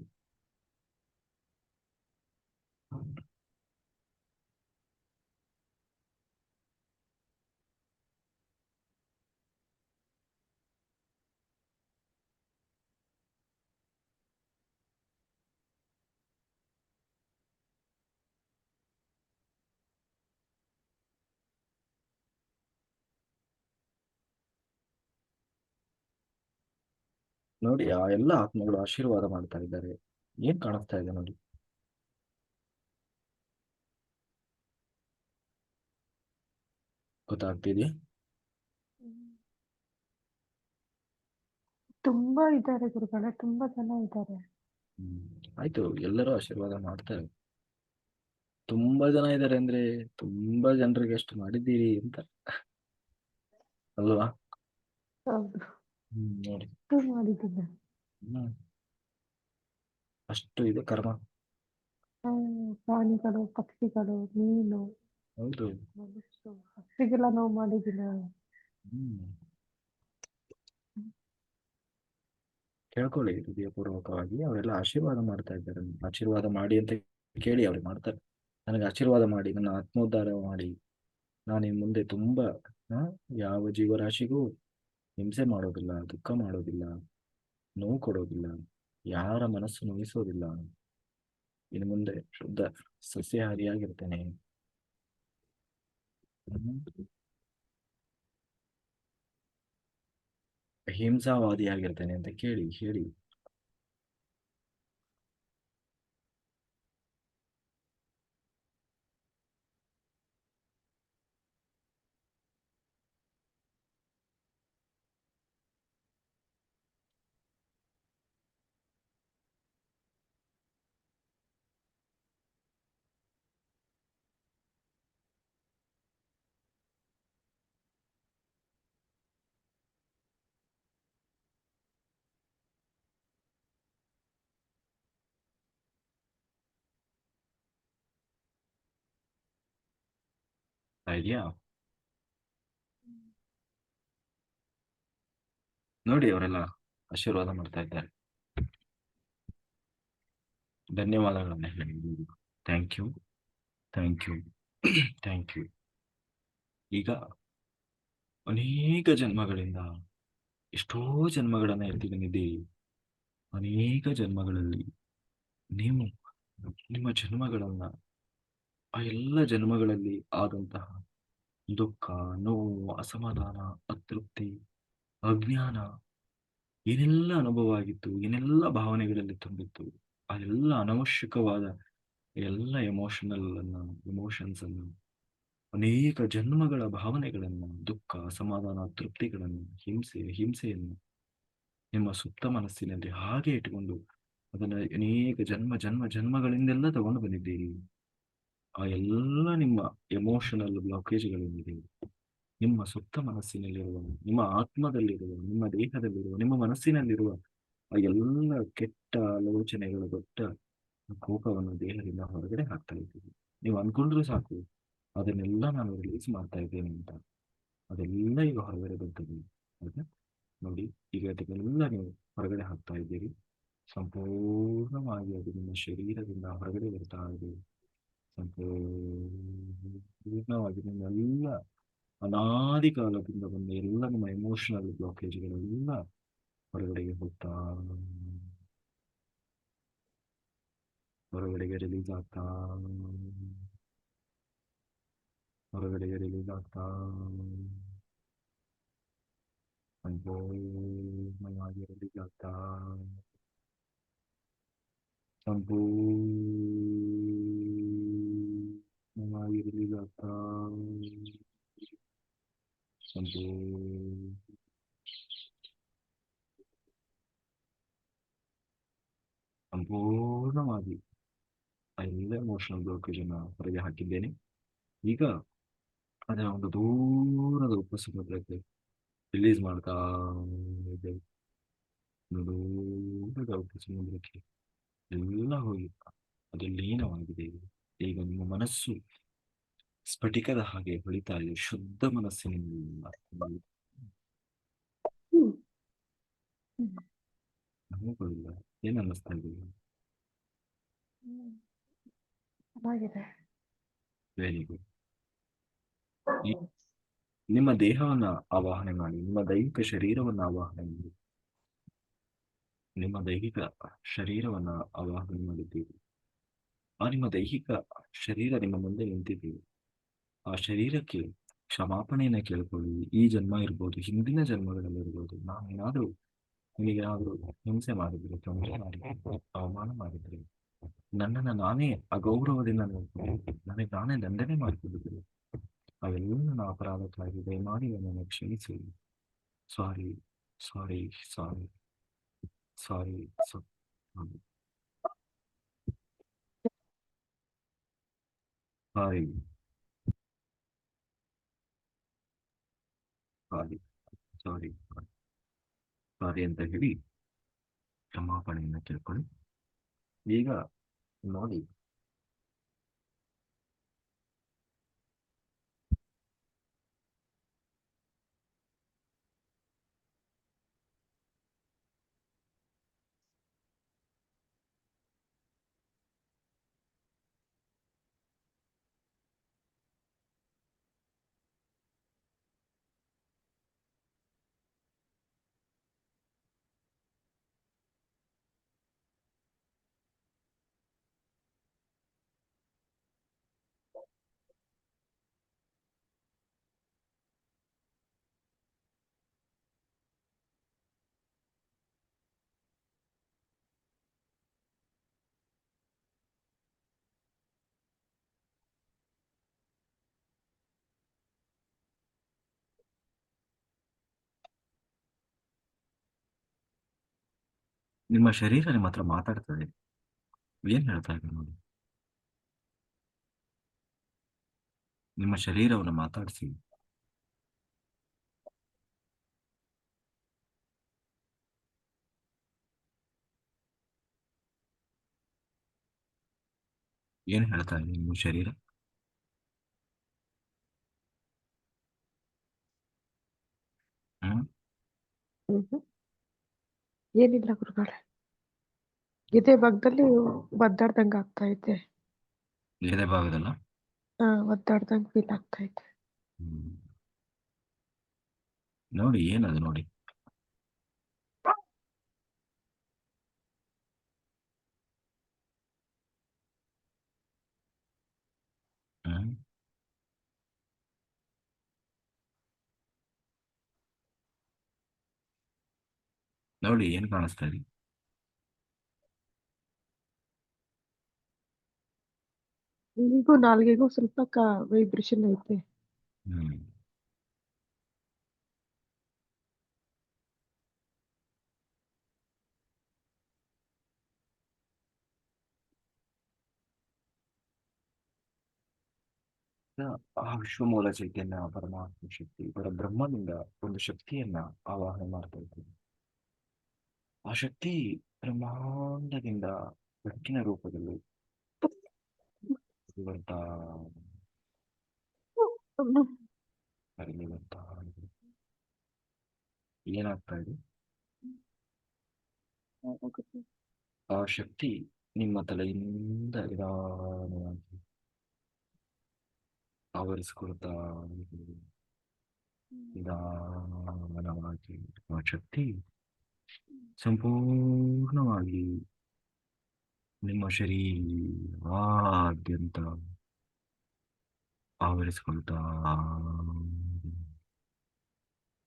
ನೋಡಿ, ಆ ಎಲ್ಲ ಆತ್ಮಗಳು ಆಶೀರ್ವಾದ ಮಾಡ್ತಾ ಇದ್ದಾರೆ. ಏನ್ ಕಾಣಿಸ್ತಾ ಇದೆ ನೋಡಿ? ಗೊತ್ತಾಗ್ತಿದೆಯಾ? ಹ್ಮ್. ತುಂಬಾ ಇದ್ದಾರೆ ಗುರುಗಳೇ, ತುಂಬಾ ಜನ ಇದ್ದಾರೆ. ಹ್ಮ್ ಆಯ್ತು, ಎಲ್ಲರೂ ಆಶೀರ್ವಾದ ಮಾಡ್ತಾರೆ. ತುಂಬಾ ಜನ ಇದ್ದಾರೆ ಅಂದ್ರೆ ತುಂಬಾ ಜನರಿಗೆ ಅಷ್ಟು ಮಾಡಿದ್ದೀರಿ ಅಂತ ಅಲ್ವಾ? ಹೌದು, ನೋಡಿ. ಮಾಡಿದ್ದೀನಿ. ಹ್ಮ್ ಅಷ್ಟು ಇದೆ ಕರ್ಮ. ಪ್ರಾಣಿಗಳು, ಪಕ್ಷಿಗಳು, ಮೀನು, ಹೌದು. ಮನುಷ್ಯರು, ಹಕ್ಕಿಗೆಲ್ಲ ನೋವು ಮಾಡಿದ್ದೀನಿ. ಹ್ಮ್ ಕೇಳ್ಕೊಳ್ಳಿ ಹೃದಯಪೂರ್ವಕವಾಗಿ, ಅವರೆಲ್ಲ ಆಶೀರ್ವಾದ ಮಾಡ್ತಾ ಇದ್ದಾರೆ. ಆಶೀರ್ವಾದ ಮಾಡಿ ಅಂತ ಕೇಳಿ ಅವ್ರು ಮಾಡ್ತಾರೆ. ನನಗೆ ಆಶೀರ್ವಾದ ಮಾಡಿ, ನನ್ನ ಆತ್ಮೋದ್ಧಾರ ಮಾಡಿ, ನಾನು ಇನ್ನು ಮುಂದೆ ತುಂಬಾ ಆ, ಯಾವ ಜೀವರಾಶಿಗೂ ಹಿಂಸೆ ಮಾಡೋದಿಲ್ಲ, ದುಃಖ ಮಾಡೋದಿಲ್ಲ, ನೋವು ಕೊಡೋದಿಲ್ಲ, ಯಾರ ಮನಸ್ಸು ನೋಯಿಸೋದಿಲ್ಲ, ಇನ್ನು ಮುಂದೆ ಶುದ್ಧ ಸಸ್ಯಾಹಾರಿಯಾಗಿರ್ತೇನೆ. ಹ್ಮ್. ಅಹಿಂಸಾವಾದಿಯಾಗಿರ್ತೇನೆ ಅಂತ ಕೇಳಿ ಹೇಳಿ. ಇದೆಯಾ? ನೋಡಿ ಅವರೆಲ್ಲ ಆಶೀರ್ವಾದ ಮಾಡ್ತಾ ಇದ್ದಾರೆ. ಧನ್ಯವಾದಗಳನ್ನ ಹೇಳಿ. Thank you, thank you, thank you. ಈಗ ಅನೇಕ ಜನ್ಮಗಳಿಂದ ಎಷ್ಟೋ ಜನ್ಮಗಳನ್ನ ಎತ್ತಿಕೊಂಡಿದ್ದೀರಿ. ಅನೇಕ ಜನ್ಮಗಳಲ್ಲಿ ನೀವು ನಿಮ್ಮ ಜನ್ಮಗಳನ್ನ, ಆ ಎಲ್ಲ ಜನ್ಮಗಳಲ್ಲಿ ಆದಂತಹ ದುಃಖ, ನೋವು, ಅಸಮಾಧಾನ, ಅತೃಪ್ತಿ, ಅಜ್ಞಾನ, ಏನೆಲ್ಲ ಅನುಭವ ಆಗಿತ್ತು, ಏನೆಲ್ಲ ಭಾವನೆಗಳಲ್ಲಿ ತುಂಬಿತ್ತು, ಆ ಎಲ್ಲ ಅನವಶ್ಯಕವಾದ ಎಲ್ಲ ಎಮೋಷನ್ಸ್ ಅನ್ನು, ಅನೇಕ ಜನ್ಮಗಳ ಭಾವನೆಗಳನ್ನ, ದುಃಖ, ಅಸಮಾಧಾನ, ತೃಪ್ತಿಗಳನ್ನು, ಹಿಂಸೆಯನ್ನು ನಿಮ್ಮ ಸುಪ್ತ ಮನಸ್ಸಿನಲ್ಲಿ ಹಾಗೆ ಇಟ್ಟುಕೊಂಡು ಅದನ್ನ ಅನೇಕ ಜನ್ಮಗಳಿಂದೆಲ್ಲ ತಗೊಂಡು ಬಂದಿದ್ದೀರಿ. ಆ ಎಲ್ಲ ನಿಮ್ಮ ಎಮೋಷನಲ್ ಬ್ಲಾಕೇಜ್ಗಳೇನಿದೆ, ನಿಮ್ಮ ಸುಪ್ತ ಮನಸ್ಸಿನಲ್ಲಿರುವ, ನಿಮ್ಮ ಆತ್ಮದಲ್ಲಿರುವ, ನಿಮ್ಮ ದೇಹದಲ್ಲಿರುವ, ನಿಮ್ಮ ಮನಸ್ಸಿನಲ್ಲಿರುವ ಆ ಎಲ್ಲ ಕೆಟ್ಟ ಆಲೋಚನೆಗಳ ದೊಡ್ಡ ಕೋಪವನ್ನು ದೇಹದಿಂದ ಹೊರಗಡೆ ಹಾಕ್ತಾ ಇದ್ದೀವಿ. ನೀವು ಅನ್ಕೊಂಡ್ರೂ ಸಾಕು, ಅದನ್ನೆಲ್ಲ ನಾನು ರಿಲೀಸ್ ಮಾಡ್ತಾ ಇದ್ದೇನೆ ಅಂತ. ಅದೆಲ್ಲ ಈಗ ಹೊರಗಡೆ ಬರ್ತದೆ. ಆಯ್ತಾ? ನೋಡಿ, ಈಗ ಅದನ್ನೆಲ್ಲ ನೀವು ಹೊರಗಡೆ ಹಾಕ್ತಾ ಇದ್ದೀರಿ. ಸಂಪೂರ್ಣವಾಗಿ ಅದು ನಿಮ್ಮ ಶರೀರದಿಂದ ಹೊರಗಡೆ ಬರ್ತಾ ಇದೆ. ಸಂಪೂರ್ಣವಾಗಿ ನಿಮ್ಮೆಲ್ಲ ಅನಾದಿ ಕಾಲದಿಂದ ಬಂದ ಎಲ್ಲ ನಿಮ್ಮ ಎಮೋಷನಲ್ ಬ್ಲಾಕೇಜ್ಗಳೆಲ್ಲ ಹೊರಗಡೆಗೆ ಹೋಗ್ತಾ, ಹೊರಗಡೆಗೆ ರಿಲೀಸ್ ಆಗ್ತಾ, ಹೊರಗಡೆಗೆ ರಿಲೀಸ್ ಆಗ್ತಾ, ಸಂಪೂರ್ಣವಾಗಿ ರಿಲೀಸ್ ಆಗ್ತಾ, ಸಂಪೂರ್ಣವಾಗಿ ರಿಲೀಸ್ ಆಗ್ತಾ, ಸಂಪೂರ್ಣವಾಗಿ ಆ ಎಲ್ಲ ಎಮೋಷನಲ್ ಬ್ಲಾಕೇಜ್ ಅನ್ನ ಹೊರಗೆ ಹಾಕಿದ್ದೇನೆ. ಈಗ ಅದರ ಒಂದು ದೂರದ ಉಪಸಮುದ್ರಕ್ಕೆ ರಿಲೀಸ್ ಮಾಡ್ತಾ ಇದೆ. ದೂರದ ಉಪಸಮುದ್ರಕ್ಕೆ ಎಲ್ಲ ಹೋಗಿ ಅದು ಲೀನವಾಗಿದೆ. ಈಗ ನಿಮ್ಮ ಮನಸ್ಸು ಸ್ಫಟಿಕದ ಹಾಗೆ ಹೊಳಿತಾ ಇದೆ, ಶುದ್ಧ ಮನಸ್ಸಿನಿಂದ. ಹ್ಮ್. ಹ್ಮ್. ನಮಗಿಲ್ಲ. ಏನ್ ಅನ್ನಿಸ್ತಾ ಇದೆ? ಹ್ಮ್. ಚೆನ್ನಾಗಿದೆ. Very good. ನಿಮ್ಮ ದೇಹವನ್ನ ಆವಾಹನೆ ಮಾಡಿ, ನಿಮ್ಮ ದೈಹಿಕ ಶರೀರವನ್ನ ಆವಾಹನೆ ಮಾಡಿ, ನಿಮ್ಮ ದೈಹಿಕ ಶರೀರವನ್ನ ಆವಾಹನೆ ಮಾಡಿದ್ದೀರಿ. ಆ ನಿಮ್ಮ ದೈಹಿಕ ಶರೀರ ನಿಮ್ಮ ಮುಂದೆ ನಿಂತಿದ್ದೀವಿ. ಆ ಶರೀರಕ್ಕೆ ಕ್ಷಮಾಪಣೆಯನ್ನ ಕೇಳ್ಕೊಳ್ಳಿ. ಈ ಜನ್ಮ ಇರ್ಬೋದು, ಹಿಂದಿನ ಜನ್ಮಗಳಲ್ಲಿರ್ಬೋದು, ನಾನೇನಾದ್ರೂ ನಿಮಗೇನಾದ್ರೂ ಹಿಂಸೆ ಮಾಡಿದ್ರೆ, ತೊಂದರೆ ಮಾಡಿದ್ರೆ, ಅವಮಾನ ಮಾಡಿದ್ರೆ, ನನ್ನನ್ನು ನಾನೇ ಅಗೌರವದಿಂದ ನೋಡ್ಕೊಂಡು ನನಗೆ ನಾನೇ ದಂಡನೆ ಮಾಡ್ಕೊಂಡಿದ್ದೆ. ಅವೆಲ್ಲ ನನ್ನ ಅಪರಾಧಕ್ಕಾಗಿ ದಯಮಾಡಿ ನನ್ನನ್ನು ಕ್ಷಮಿಸಿ. ಸಾರಿ, ಸಾರಿ, ಸಾರಿ, ಸಾರಿ. ಸಾರಿ, ಸಾರಿ, ಸಾರಿ, ಸಾರಿ ಅಂತ ಹೇಳಿ ಕ್ಷಮಾಪಣೆಯನ್ನು ಕೇಳ್ಕೊಳ್ಳಿ. ಈಗ ನೋಡಿ, ನಿಮ್ಮ ಶರೀರ ನಿಮ್ಮ ಹತ್ರ ಮಾತಾಡ್ತದೆ. ಏನ್ ಹೇಳ್ತಾ ಇದೆ ನೋಡಿ, ನಿಮ್ಮ ಶರೀರವನ್ನು ಮಾತಾಡಿಸಿ. ಏನ್ ಹೇಳ್ತಾ ಇದೆ ನಿಮ್ಮ ಶರೀರ? ಹ್ಮ್ ಹ್ಮ್. ಏನಿಲ್ಲ ಗುರುಗಳೇ, ಇದೇ ಭಾಗದಲ್ಲಿ ಒದ್ದಾಡ್ದಂಗ ಆಗ್ತಾ ಇದೆ. ಎದೆ ಭಾಗದಲ್ಲ? ಒದ್ದಾಡ್ದಂಗ್ ಫೀಲ್ ಆಗ್ತಾ ಇದೆ. ಹ್ಮ್. ನೋಡಿ, ಏನದು ನೋಡಿ. ಹ್ಮ್ ನೋಡಿ, ಏನ್ ಕಾಣಿಸ್ತಾ ಇದೆ? ಈಗೂ ನಾಲ್ಗೆಗೂ ಸ್ವಲ್ಪ ವೈಬ್ರೇಷನ್ ಐತೆ. ಹ್ಮ್ ಆ ವಿಶ್ವಮೂಲ ಚೈತನ್ಯ, ಪರಮಾತ್ಮ ಶಕ್ತಿ, ಬ್ರಹ್ಮನಿಂದ ಒಂದು ಶಕ್ತಿಯನ್ನ ಆವಾಹನೆ ಮಾಡ್ತಾ ಇದ್ದೀನಿ. ಆ ಶಕ್ತಿ ಬ್ರಹ್ಮಾಂಡದಿಂದ ಬೆಳಕಿನ ರೂಪದಲ್ಲಿ ಬರ್ತಾ ಹರಿದು ಬರ್ತಾ ಇದೆ. ಏನಾಗ್ತಾ ಇದೆ? ಆ ಶಕ್ತಿ ನಿಮ್ಮ ತಲೆಯಿಂದ ನಿಧಾನವಾಗಿ ಆವರಿಸಿಕೊಳ್ತಾ ಇದೆ. ನಿಧಾನವಾಗಿ ಆ ಶಕ್ತಿ ಸಂಪೂರ್ಣವಾಗಿ ನಿಮ್ಮ ಶರೀರಾದ್ಯಂತ ಆವರಿಸಿಕೊಳ್ತಾ ಇದೆ.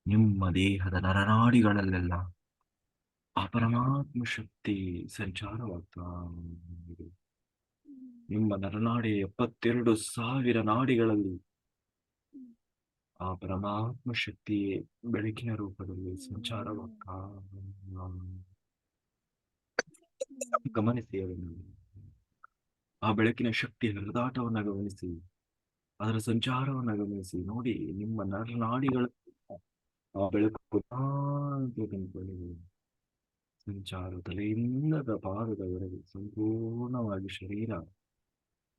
ನಿಮ್ಮ ದೇಹದ ನರನಾಡಿಗಳಲ್ಲೆಲ್ಲ ಆ ಪರಮಾತ್ಮ ಶಕ್ತಿ ಸಂಚಾರವಾಗ್ತಾ ಇದೆ. ನಿಮ್ಮ ನರನಾಡಿ 72,000 ನಾಡಿಗಳಲ್ಲಿ ಆ ಪರಮಾತ್ಮ ಶಕ್ತಿಯೇ ಬೆಳಕಿನ ರೂಪದಲ್ಲಿ ಸಂಚಾರವಾಗ್ತಾ ಗಮನಿಸಿ ಅದನ್ನು. ಆ ಬೆಳಕಿನ ಶಕ್ತಿಯ ಹರಿದಾಟವನ್ನು ಗಮನಿಸಿ, ಅದರ ಸಂಚಾರವನ್ನು ಗಮನಿಸಿ. ನೋಡಿ, ನಿಮ್ಮ ನರನಾಡಿಗಳ ಆ ಬೆಳಕು ಸಂಚಾರ ತಲೆಯಿಂದ ಪಾದದವರೆಗೆ ಸಂಪೂರ್ಣವಾಗಿ ಶರೀರ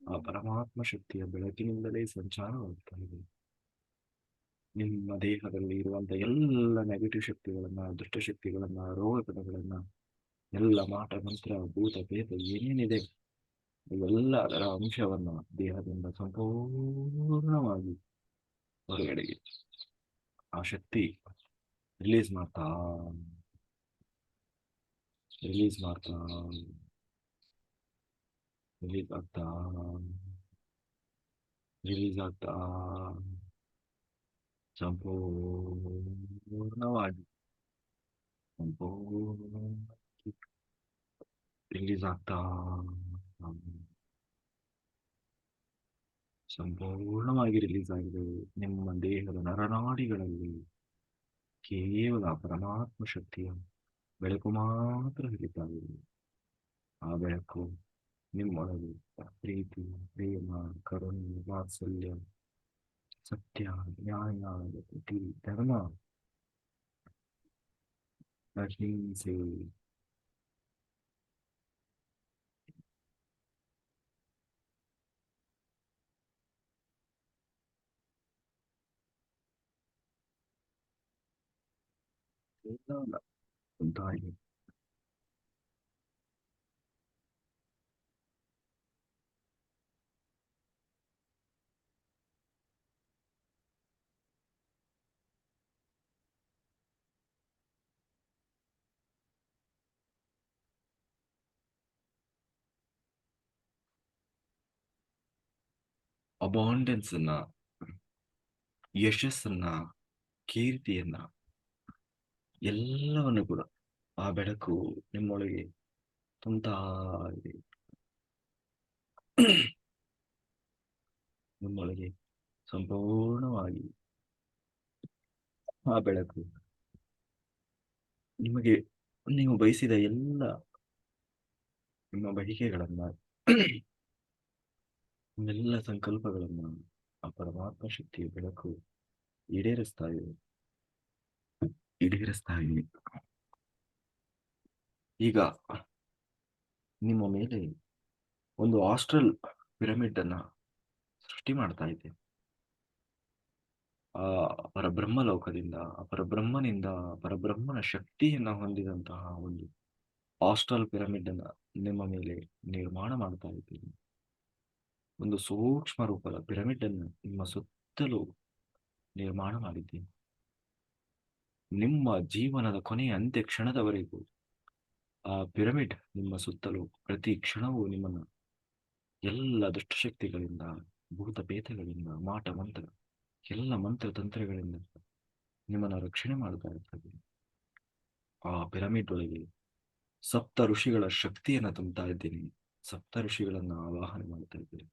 ಆ ಪರಮಾತ್ಮ ಶಕ್ತಿಯ ಬೆಳಕಿನಿಂದಲೇ ಸಂಚಾರವಾಗ್ತಾ ಇದೆ. ನಿಮ್ಮ ದೇಹದಲ್ಲಿ ಇರುವಂತಹ ಎಲ್ಲ ನೆಗೆಟಿವ್ ಶಕ್ತಿಗಳನ್ನ, ದುಷ್ಟಶಕ್ತಿಗಳನ್ನ, ರೋಗಗಳನ್ನ, ಎಲ್ಲ ಮಾಟ ಮಂತ್ರ ಭೂತ ಭೇದ ಏನೇನಿದೆ ಇವೆಲ್ಲ ಅದರ ಅಂಶವನ್ನ ದೇಹದಿಂದ ಸಂಪೂರ್ಣವಾಗಿ ಹೊರಗಡೆಗೆ ಆ ಶಕ್ತಿ ರಿಲೀಸ್ ಮಾಡ್ತಾ ರಿಲೀಸ್ ಮಾಡ್ತಾ ರಿಲೀಸ್ ಆಗ್ತಾ ರಿಲೀಸ್ ಆಗ್ತಾ ಸಂಪೂರ್ಣವಾಗಿ ಸಂಪೂರ್ಣವಾಗಿ ರಿಲೀಸ್ ಆಗ್ತಾ ಸಂಪೂರ್ಣವಾಗಿ ರಿಲೀಸ್ ಆಗಿದೆ. ನಿಮ್ಮ ದೇಹದ ನರನಾಡಿಗಳಲ್ಲಿ ಕೇವಲ ಪರಮಾತ್ಮ ಶಕ್ತಿಯ ಬೆಳಕು ಮಾತ್ರ ಹರಿತಾ ಇದೆ. ಆ ಬೆಳಕು ನಿಮ್ಮೊಳಗೆ ಪ್ರೀತಿ, ಪ್ರೇಮ, ಕರುಣೆ, ವಾತ್ಸಲ್ಯ, ಸತ್ಯ, ನ್ಯಾಯ, ನೀತಿ, ಧರ್ಮ, ಅಹಿಂಸೆ, ಎಲ್ಲ ಉಂಟಾಗಿ ಅಬಾಂಡೆನ್ಸ್ ಅನ್ನ, ಯಶಸ್ಸನ್ನ, ಕೀರ್ತಿಯನ್ನ, ಎಲ್ಲವನ್ನು ಕೂಡ ಆ ಬೆಳಕು ನಿಮ್ಮೊಳಗೆ ತುಂಬ್ತಾ ಇದೆ. ನಿಮ್ಮೊಳಗೆ ಸಂಪೂರ್ಣವಾಗಿ ಆ ಬೆಳಕು ನಿಮಗೆ ನೀವು ಬಯಸಿದ ಎಲ್ಲ ನಿಮ್ಮ ಬಯಕೆಗಳನ್ನ, ನಿಮ್ಮೆಲ್ಲ ಸಂಕಲ್ಪಗಳನ್ನ ಆ ಪರಮಾತ್ಮ ಶಕ್ತಿಯ ಬೆಳಕು ಈಡೇರಿಸ್ತಾ ಇದೆ, ಈಡೇರಿಸ್ತಾ ಇದೆ. ಈಗ ನಿಮ್ಮ ಮೇಲೆ ಒಂದು ಆಸ್ಟ್ರಲ್ ಪಿರಮಿಡ್ ಅನ್ನ ಸೃಷ್ಟಿ ಮಾಡ್ತಾ ಇದೆ. ಆ ಪರಬ್ರಹ್ಮ ಲೋಕದಿಂದ, ಆ ಪರಬ್ರಹ್ಮನಿಂದ, ಪರಬ್ರಹ್ಮನ ಶಕ್ತಿಯನ್ನ ಹೊಂದಿದಂತಹ ಒಂದು ಆಸ್ಟ್ರಲ್ ಪಿರಮಿಡ್ ಅನ್ನ ನಿಮ್ಮ ಮೇಲೆ ನಿರ್ಮಾಣ ಮಾಡ್ತಾ ಇದ್ದೀನಿ. ಒಂದು ಸೂಕ್ಷ್ಮ ರೂಪದ ಪಿರಮಿಡ್ ಅನ್ನು ನಿಮ್ಮ ಸುತ್ತಲೂ ನಿರ್ಮಾಣ ಮಾಡಿದ್ದೀನಿ. ನಿಮ್ಮ ಜೀವನದ ಕೊನೆಯ ಅಂತ್ಯ ಕ್ಷಣದವರೆಗೂ ಆ ಪಿರಮಿಡ್ ನಿಮ್ಮ ಸುತ್ತಲೂ ಪ್ರತಿ ಕ್ಷಣವೂ ನಿಮ್ಮನ್ನ ಎಲ್ಲ ದುಷ್ಟಶಕ್ತಿಗಳಿಂದ, ಭೂತ ಭೇದಗಳಿಂದ, ಮಾಟ ಮಂತ್ರ, ಎಲ್ಲ ಮಂತ್ರ ತಂತ್ರಗಳಿಂದ ನಿಮ್ಮನ್ನ ರಕ್ಷಣೆ ಮಾಡ್ತಾ ಇರ್ತದೆ. ಆ ಪಿರಮಿಡ್ ಒಳಗೆ ಸಪ್ತ ಋಷಿಗಳ ಶಕ್ತಿಯನ್ನ ತುಂಬುತ್ತಾ ಇದ್ದೀನಿ. ಸಪ್ತ ಋಷಿಗಳನ್ನ ಆವಾಹನೆ ಮಾಡ್ತಾ ಇದ್ದೀನಿ.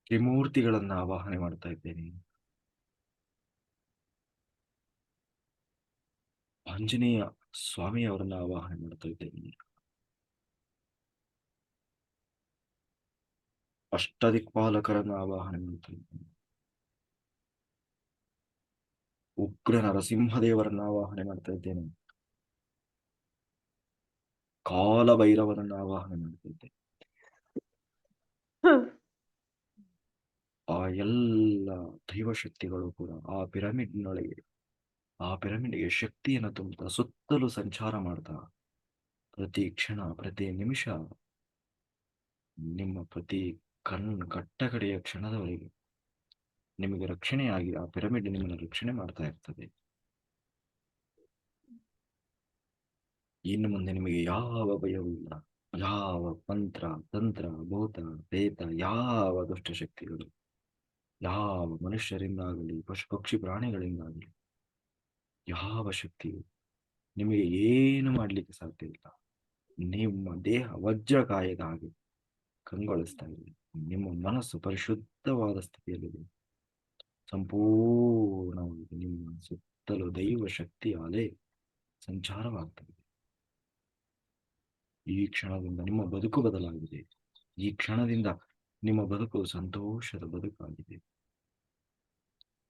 ತ್ರಿಮೂರ್ತಿಗಳನ್ನ ಆವಾಹನೆ ಮಾಡ್ತಾ ಇದ್ದೇನೆ. ಆಂಜನೇಯ ಸ್ವಾಮಿಯವರನ್ನ ಆವಾಹನೆ ಮಾಡ್ತಾ ಇದ್ದೇನೆ. ಅಷ್ಟದಿಕ್ಪಾಲಕರನ್ನ ಆವಾಹನೆ ಮಾಡ್ತಾ ಇದ್ದೇನೆ. ಉಗ್ರ ನರಸಿಂಹದೇವರನ್ನ ಆವಾಹನೆ ಮಾಡ್ತಾ ಇದ್ದೇನೆ. ಕಾಲ ಭೈರವರನ್ನ ಆವಾಹನೆ ಮಾಡ್ತಾ ಇದ್ದೇನೆ. ಆ ಎಲ್ಲ ದೈವಶಕ್ತಿಗಳು ಕೂಡ ಆ ಪಿರಮಿಡ್ನೊಳಗೆ, ಆ ಪಿರಮಿಡ್ಗೆ ಶಕ್ತಿಯನ್ನು ತುಂಬುತ್ತಾ ಸುತ್ತಲೂ ಸಂಚಾರ ಮಾಡ್ತಾ ಪ್ರತಿ ಕ್ಷಣ, ಪ್ರತಿ ನಿಮಿಷ, ನಿಮ್ಮ ಪ್ರತಿ ಕಟ್ಟಕಡೆಯ ಕ್ಷಣದವರೆಗೆ ನಿಮಗೆ ರಕ್ಷಣೆಯಾಗಿ ಆ ಪಿರಮಿಡ್ ನಿಮ್ಮನ್ನು ರಕ್ಷಣೆ ಮಾಡ್ತಾ ಇರ್ತದೆ. ಇನ್ನು ಮುಂದೆ ನಿಮಗೆ ಯಾವ ಭಯವೂ ಇಲ್ಲ. ಯಾವ ಮಂತ್ರ, ತಂತ್ರ, ಭೂತ, ಪ್ರೇತ, ಯಾವ ದುಷ್ಟಶಕ್ತಿಗಳು, ಯಾವ ಮನುಷ್ಯರಿಂದಾಗಲಿ, ಪಶು ಪಕ್ಷಿ ಪ್ರಾಣಿಗಳಿಂದಾಗಲಿ ಯಾವ ಶಕ್ತಿಯು ನಿಮಗೆ ಏನು ಮಾಡಲಿಕ್ಕೆ ಸಾಧ್ಯ ಇಲ್ಲ. ನಿಮ್ಮ ದೇಹ ವಜ್ರಕಾಯದ ಹಾಗೆ ಕಂಗೊಳಿಸ್ತಾ ಇದೆ. ನಿಮ್ಮ ಮನಸ್ಸು ಪರಿಶುದ್ಧವಾದ ಸ್ಥಿತಿಯಲ್ಲಿದೆ. ಸಂಪೂರ್ಣವಾಗಿ ನಿಮ್ಮ ಸುತ್ತಲೂ ದೈವ ಶಕ್ತಿಯ ಅಲೆ ಸಂಚಾರವಾಗ್ತದೆ. ಈ ಕ್ಷಣದಿಂದ ನಿಮ್ಮ ಬದುಕು ಬದಲಾಗಿದೆ. ಈ ಕ್ಷಣದಿಂದ ನಿಮ್ಮ ಬದುಕು ಸಂತೋಷದ ಬದುಕಾಗಿದೆ.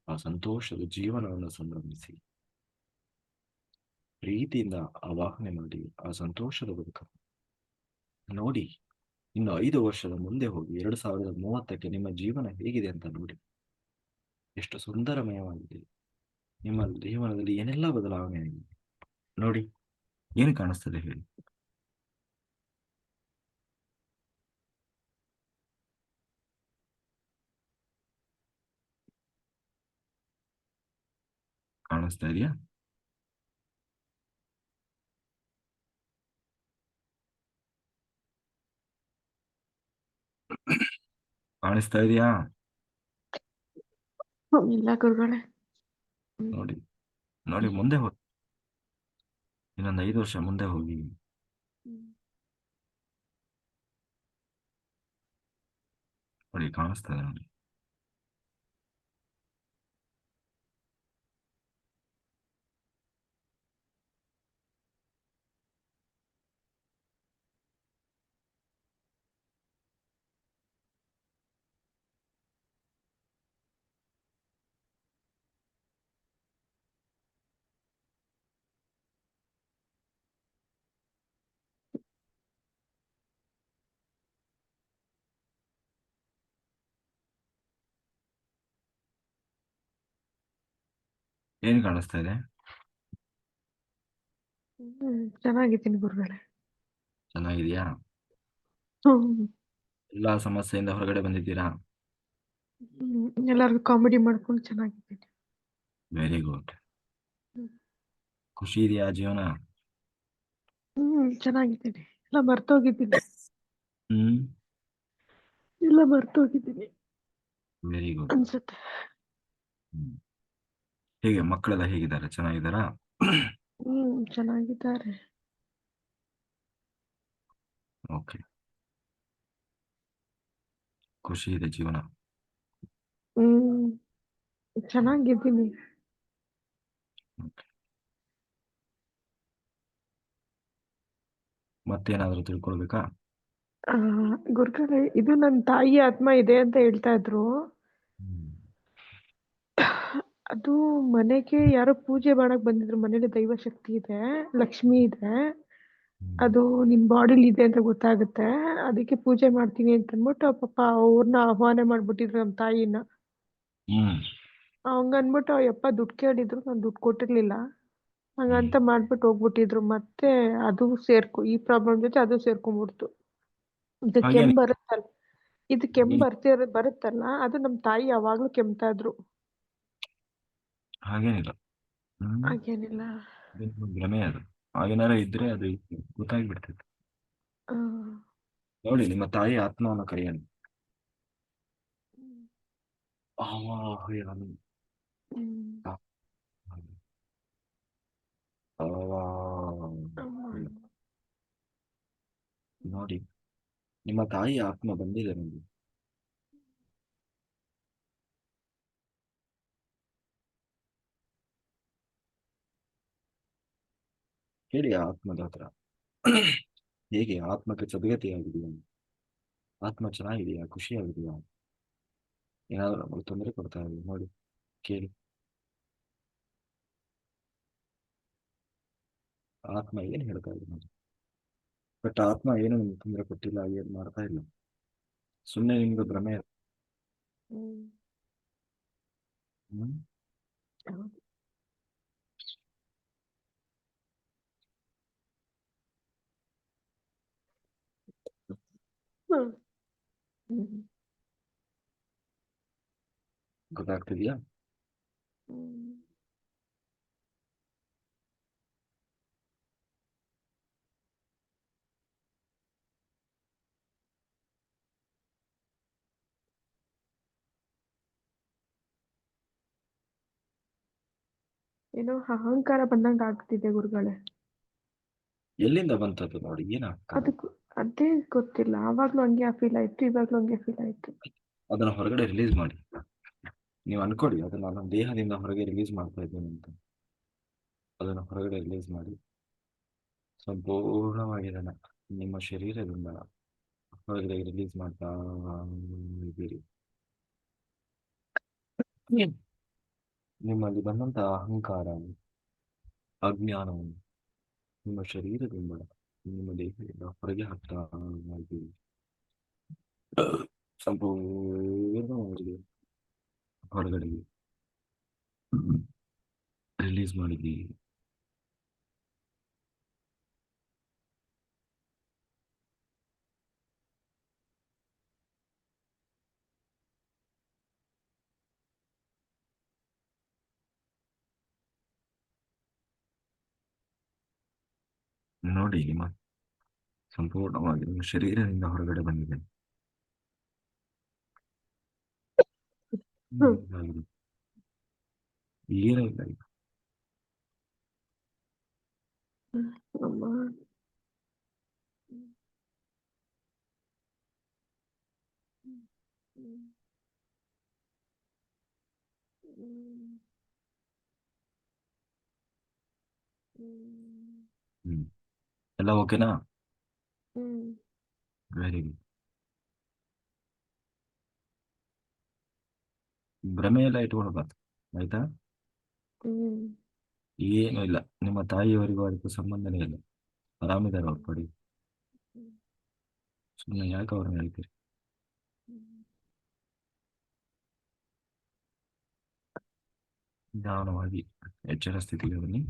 ಆ ಸಂತೋಷದ ಜೀವನವನ್ನು ಸಂಭ್ರಮಿಸಿ, ಪ್ರೀತಿಯಿಂದ ಆವಾಹನೆ ಮಾಡಿ ಆ ಸಂತೋಷದ ಬದುಕು ನೋಡಿ. ಇನ್ನು 5 ವರ್ಷದ ಮುಂದೆ ಹೋಗಿ 2030ಕ್ಕೆ ನಿಮ್ಮ ಜೀವನ ಹೇಗಿದೆ ಅಂತ ನೋಡಿ. ಎಷ್ಟು ಸುಂದರಮಯವಾಗಿದೆ. ನಿಮ್ಮ ಜೀವನದಲ್ಲಿ ಏನೆಲ್ಲ ಬದಲಾವಣೆ ಆಗಿದೆ ನೋಡಿ. ಏನು ಕಾಣಿಸ್ತದೆ ಹೇಳಿ? ಕಾಣಿಸ್ತಾ ಇದೆಯಾ? ಕಾಣಿಸ್ತಾ ಇದೆಯಾ? ಇಲ್ಲ ಗುರುಗಳೇ. ನೋಡಿ ನೋಡಿ, ಮುಂದೆ ಹೋಗಿ. ಇನ್ನೊಂದು 5 ವರ್ಷ ಮುಂದೆ ಹೋಗಿ. ನೋಡಿ, ಕಾಣಿಸ್ತದೆ ನೋಡಿ. ಏನ್ ಕಾಣಿಸ್ತಾ ಇದೆ? ಚೆನ್ನಾಗಿದ್ದೀನಿ ಗುರುಗಳೇ. ಚೆನ್ನಾಗಿದ್ಯಾ? ಹ್ಮ್ ಎಲ್ಲಾ ಸಮಸ್ಯೆಯಿಂದ ಹೊರಗಡೆ ಬಂದಿದ್ದೀರಾ? ಎಲ್ಲರಿಗೂ ಕಾಮಿಡಿ ಮಾಡ್ಕೊಂಡು ಚೆನ್ನಾಗಿದ್ದೀನಿ. Very good. ಹ್ಮ್ ಖುಷಿ ಇದೆಯಾ ಜೀವನ? ಚೆನ್ನಾಗಿದ್ದೀನಿ. ಎಲ್ಲ ಮರ್ತೋಗಿದ್ದೀನಿ. ಹ್ಮ್. ಎಲ್ಲ ಮರ್ತೋಗಿದ್ದೀನಿ ವೆರಿ ಗುಡ್. ಅನ್ಸುತ್ತೆ. ಹ್ಮ್. ಹೇಗೆ ಮಕ್ಕಳೆಲ್ಲ ಹೇಗಿದ್ದಾರೆ? ಚೆನ್ನಾಗಿದ್ದಾರಾ? ಚೆನ್ನಾಗಿದ್ದಾರೆ. ಓಕೆ. ಖುಷಿ ಇದೆ ಜೀವನ. ಹ್ಮ್ ಚೆನ್ನಾಗಿದ್ದೀನಿ. Okay. ಮತ್ತೇನಾದ್ರೂ ತಿಳ್ಕೊಳ್ಬೇಕಾ? ಆ ಗುರುಗಳೇ, ಇದು ನನ್ನ ತಾಯಿ ಆತ್ಮ ಇದೆ ಅಂತ ಹೇಳ್ತಾ ಇದ್ರು. ಹ್ಮ್. ಅದು ಮನೆಗೆ ಯಾರೋ ಪೂಜೆ ಮಾಡಕ್ ಬಂದಿದ್ರು. ಮನೇಲಿ ದೈವ ಶಕ್ತಿ ಇದೆ, ಲಕ್ಷ್ಮಿ ಇದೆ. ಹ್ಮ್. ಅದು ನಿನ್ ಬಾಡಿಲಿ ಇದೆ ಅಂತ ಗೊತ್ತಾಗುತ್ತೆ. ಅದಕ್ಕೆ ಪೂಜೆ ಮಾಡ್ತೀನಿ ಅಂತ ಅಂದ್ಬಿಟ್ಟು ಪಾಪ ಅವ್ರನ್ನ ಆಹ್ವಾನ ಮಾಡ್ಬಿಟ್ಟಿದ್ರು ನಮ್ಮ ತಾಯಿನ. ಹ್ಮ್. ಹಂಗ ಅಂದ್ಬಿಟ್ಟು ಯಪ್ಪ ದುಡ್ಡು ಕೇಳಿದ್ರು, ನಾನು ದುಡ್ಡು ಕೊಟ್ಟಿರ್ಲಿಲ್ಲ. ಹ್ಮ್. ಹಂಗಂತ ಮಾಡ್ಬಿಟ್ಟು ಹೋಗ್ಬಿಟ್ಟಿದ್ರು. ಮತ್ತೆ ಅದು ಈ ಪ್ರಾಬ್ಲಮ್ ಜೊತೆ ಅದು ಸೇರ್ಕೊಂಡ್ಬಿಡ್ತು. ಇದು ಕೆಮ್ಮು ಹಾಗೇನಿ ಬರುತ್ತಲ್ಲ, ಇದು ಕೆಮ್ಮು ಬರುತ್ತಲ್ಲ, ಅದು ನಮ್ಮ ತಾಯಿ ಯಾವಾಗ್ಲೂ ಕೆಮ್ತಾ ಇದ್ರು. ಹಾಗೇನಿಲ್ಲ. ಹ್ಮ್. ಹಾಗೇನಿಲ್ಲ. ಇದು ಭ್ರಮೆ ಅದು. ಹಾಗೇನಾರ ಇದ್ರೆ ಅದು ಗೊತ್ತಾಗ್ಬಿಡ್ತೈತೆ. ಆ, ನೋಡಿ, ನಿಮ್ಮ ತಾಯಿ ಆತ್ಮವನ್ನು ಕರೆಯೋಣ. ಹ್ಮ್, ಆವಾಹಯಾಮಿ. ಹ್ಮ್, ಅಮ್ಮ. ಆವಾಹಯಾಮಿ. ನೋಡಿ, ನಿಮ್ಮ ತಾಯಿ ಆತ್ಮ ಬಂದಿದೆ ನೋಡಿ. ಹೇಳಿ ಆ ಆತ್ಮದ ಹತ್ರ, ಹೇಗೆ ಆತ್ಮಕ್ಕೆ ಸದ್ಗತಿಯಾಗಿದೆಯಾ? ಆತ್ಮ ಚೆನ್ನಾಗಿದೆಯಾ? ಖುಷಿಯಾಗಿದೆಯಾ? ಏನಾದರೂ ನಮಗೆ ತೊಂದರೆ ಕೊಡ್ತಾ ಇದೆಯಾ ನೋಡಿ, ಕೇಳಿ. ಆತ್ಮ ಏನು ಹೇಳ್ತಾ ಇದೆ ನೋಡಿ. ಬಟ್ ಆತ್ಮ ಏನು ನಿಮ್ಗೆ ತೊಂದರೆ ಕೊಟ್ಟಿಲ್ಲ, ಏನು ಮಾಡ್ತಾ ಇಲ್ಲ. ಸುಮ್ಮನೆ ನಿಮ್ಗೆ ಹ್ಮ್, ಭ್ರಮೆ. ಹ್ಮ್, ಹ್ಮ್. ಹೌದು. ಹ್ಮ್, ಹ್ಮ್, ಗೊತ್ತಾಗ್ತಿದ್ಯಾ? ಹ್ಮ್. ಏನೋ ಅಹಂಕಾರ ಬಂದಂಗ ಆಗ್ತಿದೆ ಗುರುಗಳೇ. ಎಲ್ಲಿಂದ ಬಂತದ್ದು ನೋಡಿ, ಏನಾಗ್ತದೆ? ಅದಕ್ಕೂ ಅದೇ ಗೊತ್ತಿಲ್ಲ. ಆವಾಗ್ಲೂ ಹಂಗೆ ಫೀಲ್ ಆಯ್ತು, ಇವಾಗ್ಲೂ ಹಂಗೆ ಫೀಲ್ ಆಯ್ತು. ಅದನ್ನ ಹೊರಗಡೆ ರಿಲೀಸ್ ಮಾಡಿ. ನೀವು ಅನ್ಕೊಡಿ, ಅದನ್ನ ನನ್ನ ದೇಹದಿಂದ ಹೊರಗೆ ರಿಲೀಸ್ ಮಾಡ್ತಾ ಇದ್ದೇನೆ ಅಂತ. ಅದನ್ನು ಹೊರಗಡೆ ರಿಲೀಸ್ ಮಾಡಿ. ಸಂಪೂರ್ಣವಾಗಿ ಅದನ್ನ ನಿಮ್ಮ ಶರೀರದಿಂದ ಹೊರಗಡೆ ರಿಲೀಸ್ ಮಾಡ್ತಾ ಇದ್ದೀರಿ. ನಿಮ್ಮಲ್ಲಿ ಬಂದಂತಹ ಅಹಂಕಾರ, ಅಜ್ಞಾನವನ್ನು ನಿಮ್ಮ ಶರೀರದಿಂದ, ನಿಮ್ಮ ದೇಹದಿಂದ ಹೊರಗೆ ಹಾಕ್ತಾ ಇದ್ದೀರಿ. ಸಂಪೂರ್ಣವಾಗಿ ಹೊರಗಡೆ ರಿಲೀಸ್ ಮಾಡಿದ್ದೀರಿ. ನೋಡಿ, ನಿಮ್ಮ ಸಂಪೂರ್ಣವಾಗಿ ನಿಮ್ಮ ಶರೀರದಿಂದ ಹೊರಗಡೆ ಬಂದಿದೆ. ಹ್ಮ್, ಹೀಗಾಗಿ ಏನೂ ಇಲ್ಲ ಈಗ. ಅಮ್ಮ. ಹ್ಮ್, ಹ್ಮ್, ಹ್ಮ್, ಹ್ಮ್, ಹ್ಮ್, ಹ್ಮ್. ಎಲ್ಲ ಓಕೆನಾ? ಹ್ಮ್, ವೆರಿ ಗುಡ್. ಭ್ರಮೆ ಎಲ್ಲ ಇಟ್ಕೊಳ್ಬಾರ್ದು, ಆಯ್ತಾ? ಹ್ಮ್, ಏನೂ ಇಲ್ಲ. ನಿಮ್ಮ ತಾಯಿಯವರಿಗೂ ಅದಕ್ಕೂ ಸಂಬಂಧನೇ ಇಲ್ಲ. ಆರಾಮಿದ್ದಾರೆ ಅವ್ರ ಹ್ಮ್, ಪಡಿ. ಹ್ಮ್, ಸುಮ್ಮನೆ ಯಾಕೆ ಅವ್ರನ್ನ ಹೇಳ್ತೀರಿ? ಹ್ಮ್. ನಿಧಾನವಾಗಿ ಎಚ್ಚರ ಸ್ಥಿತಿಗೆ ಬನ್ನಿ.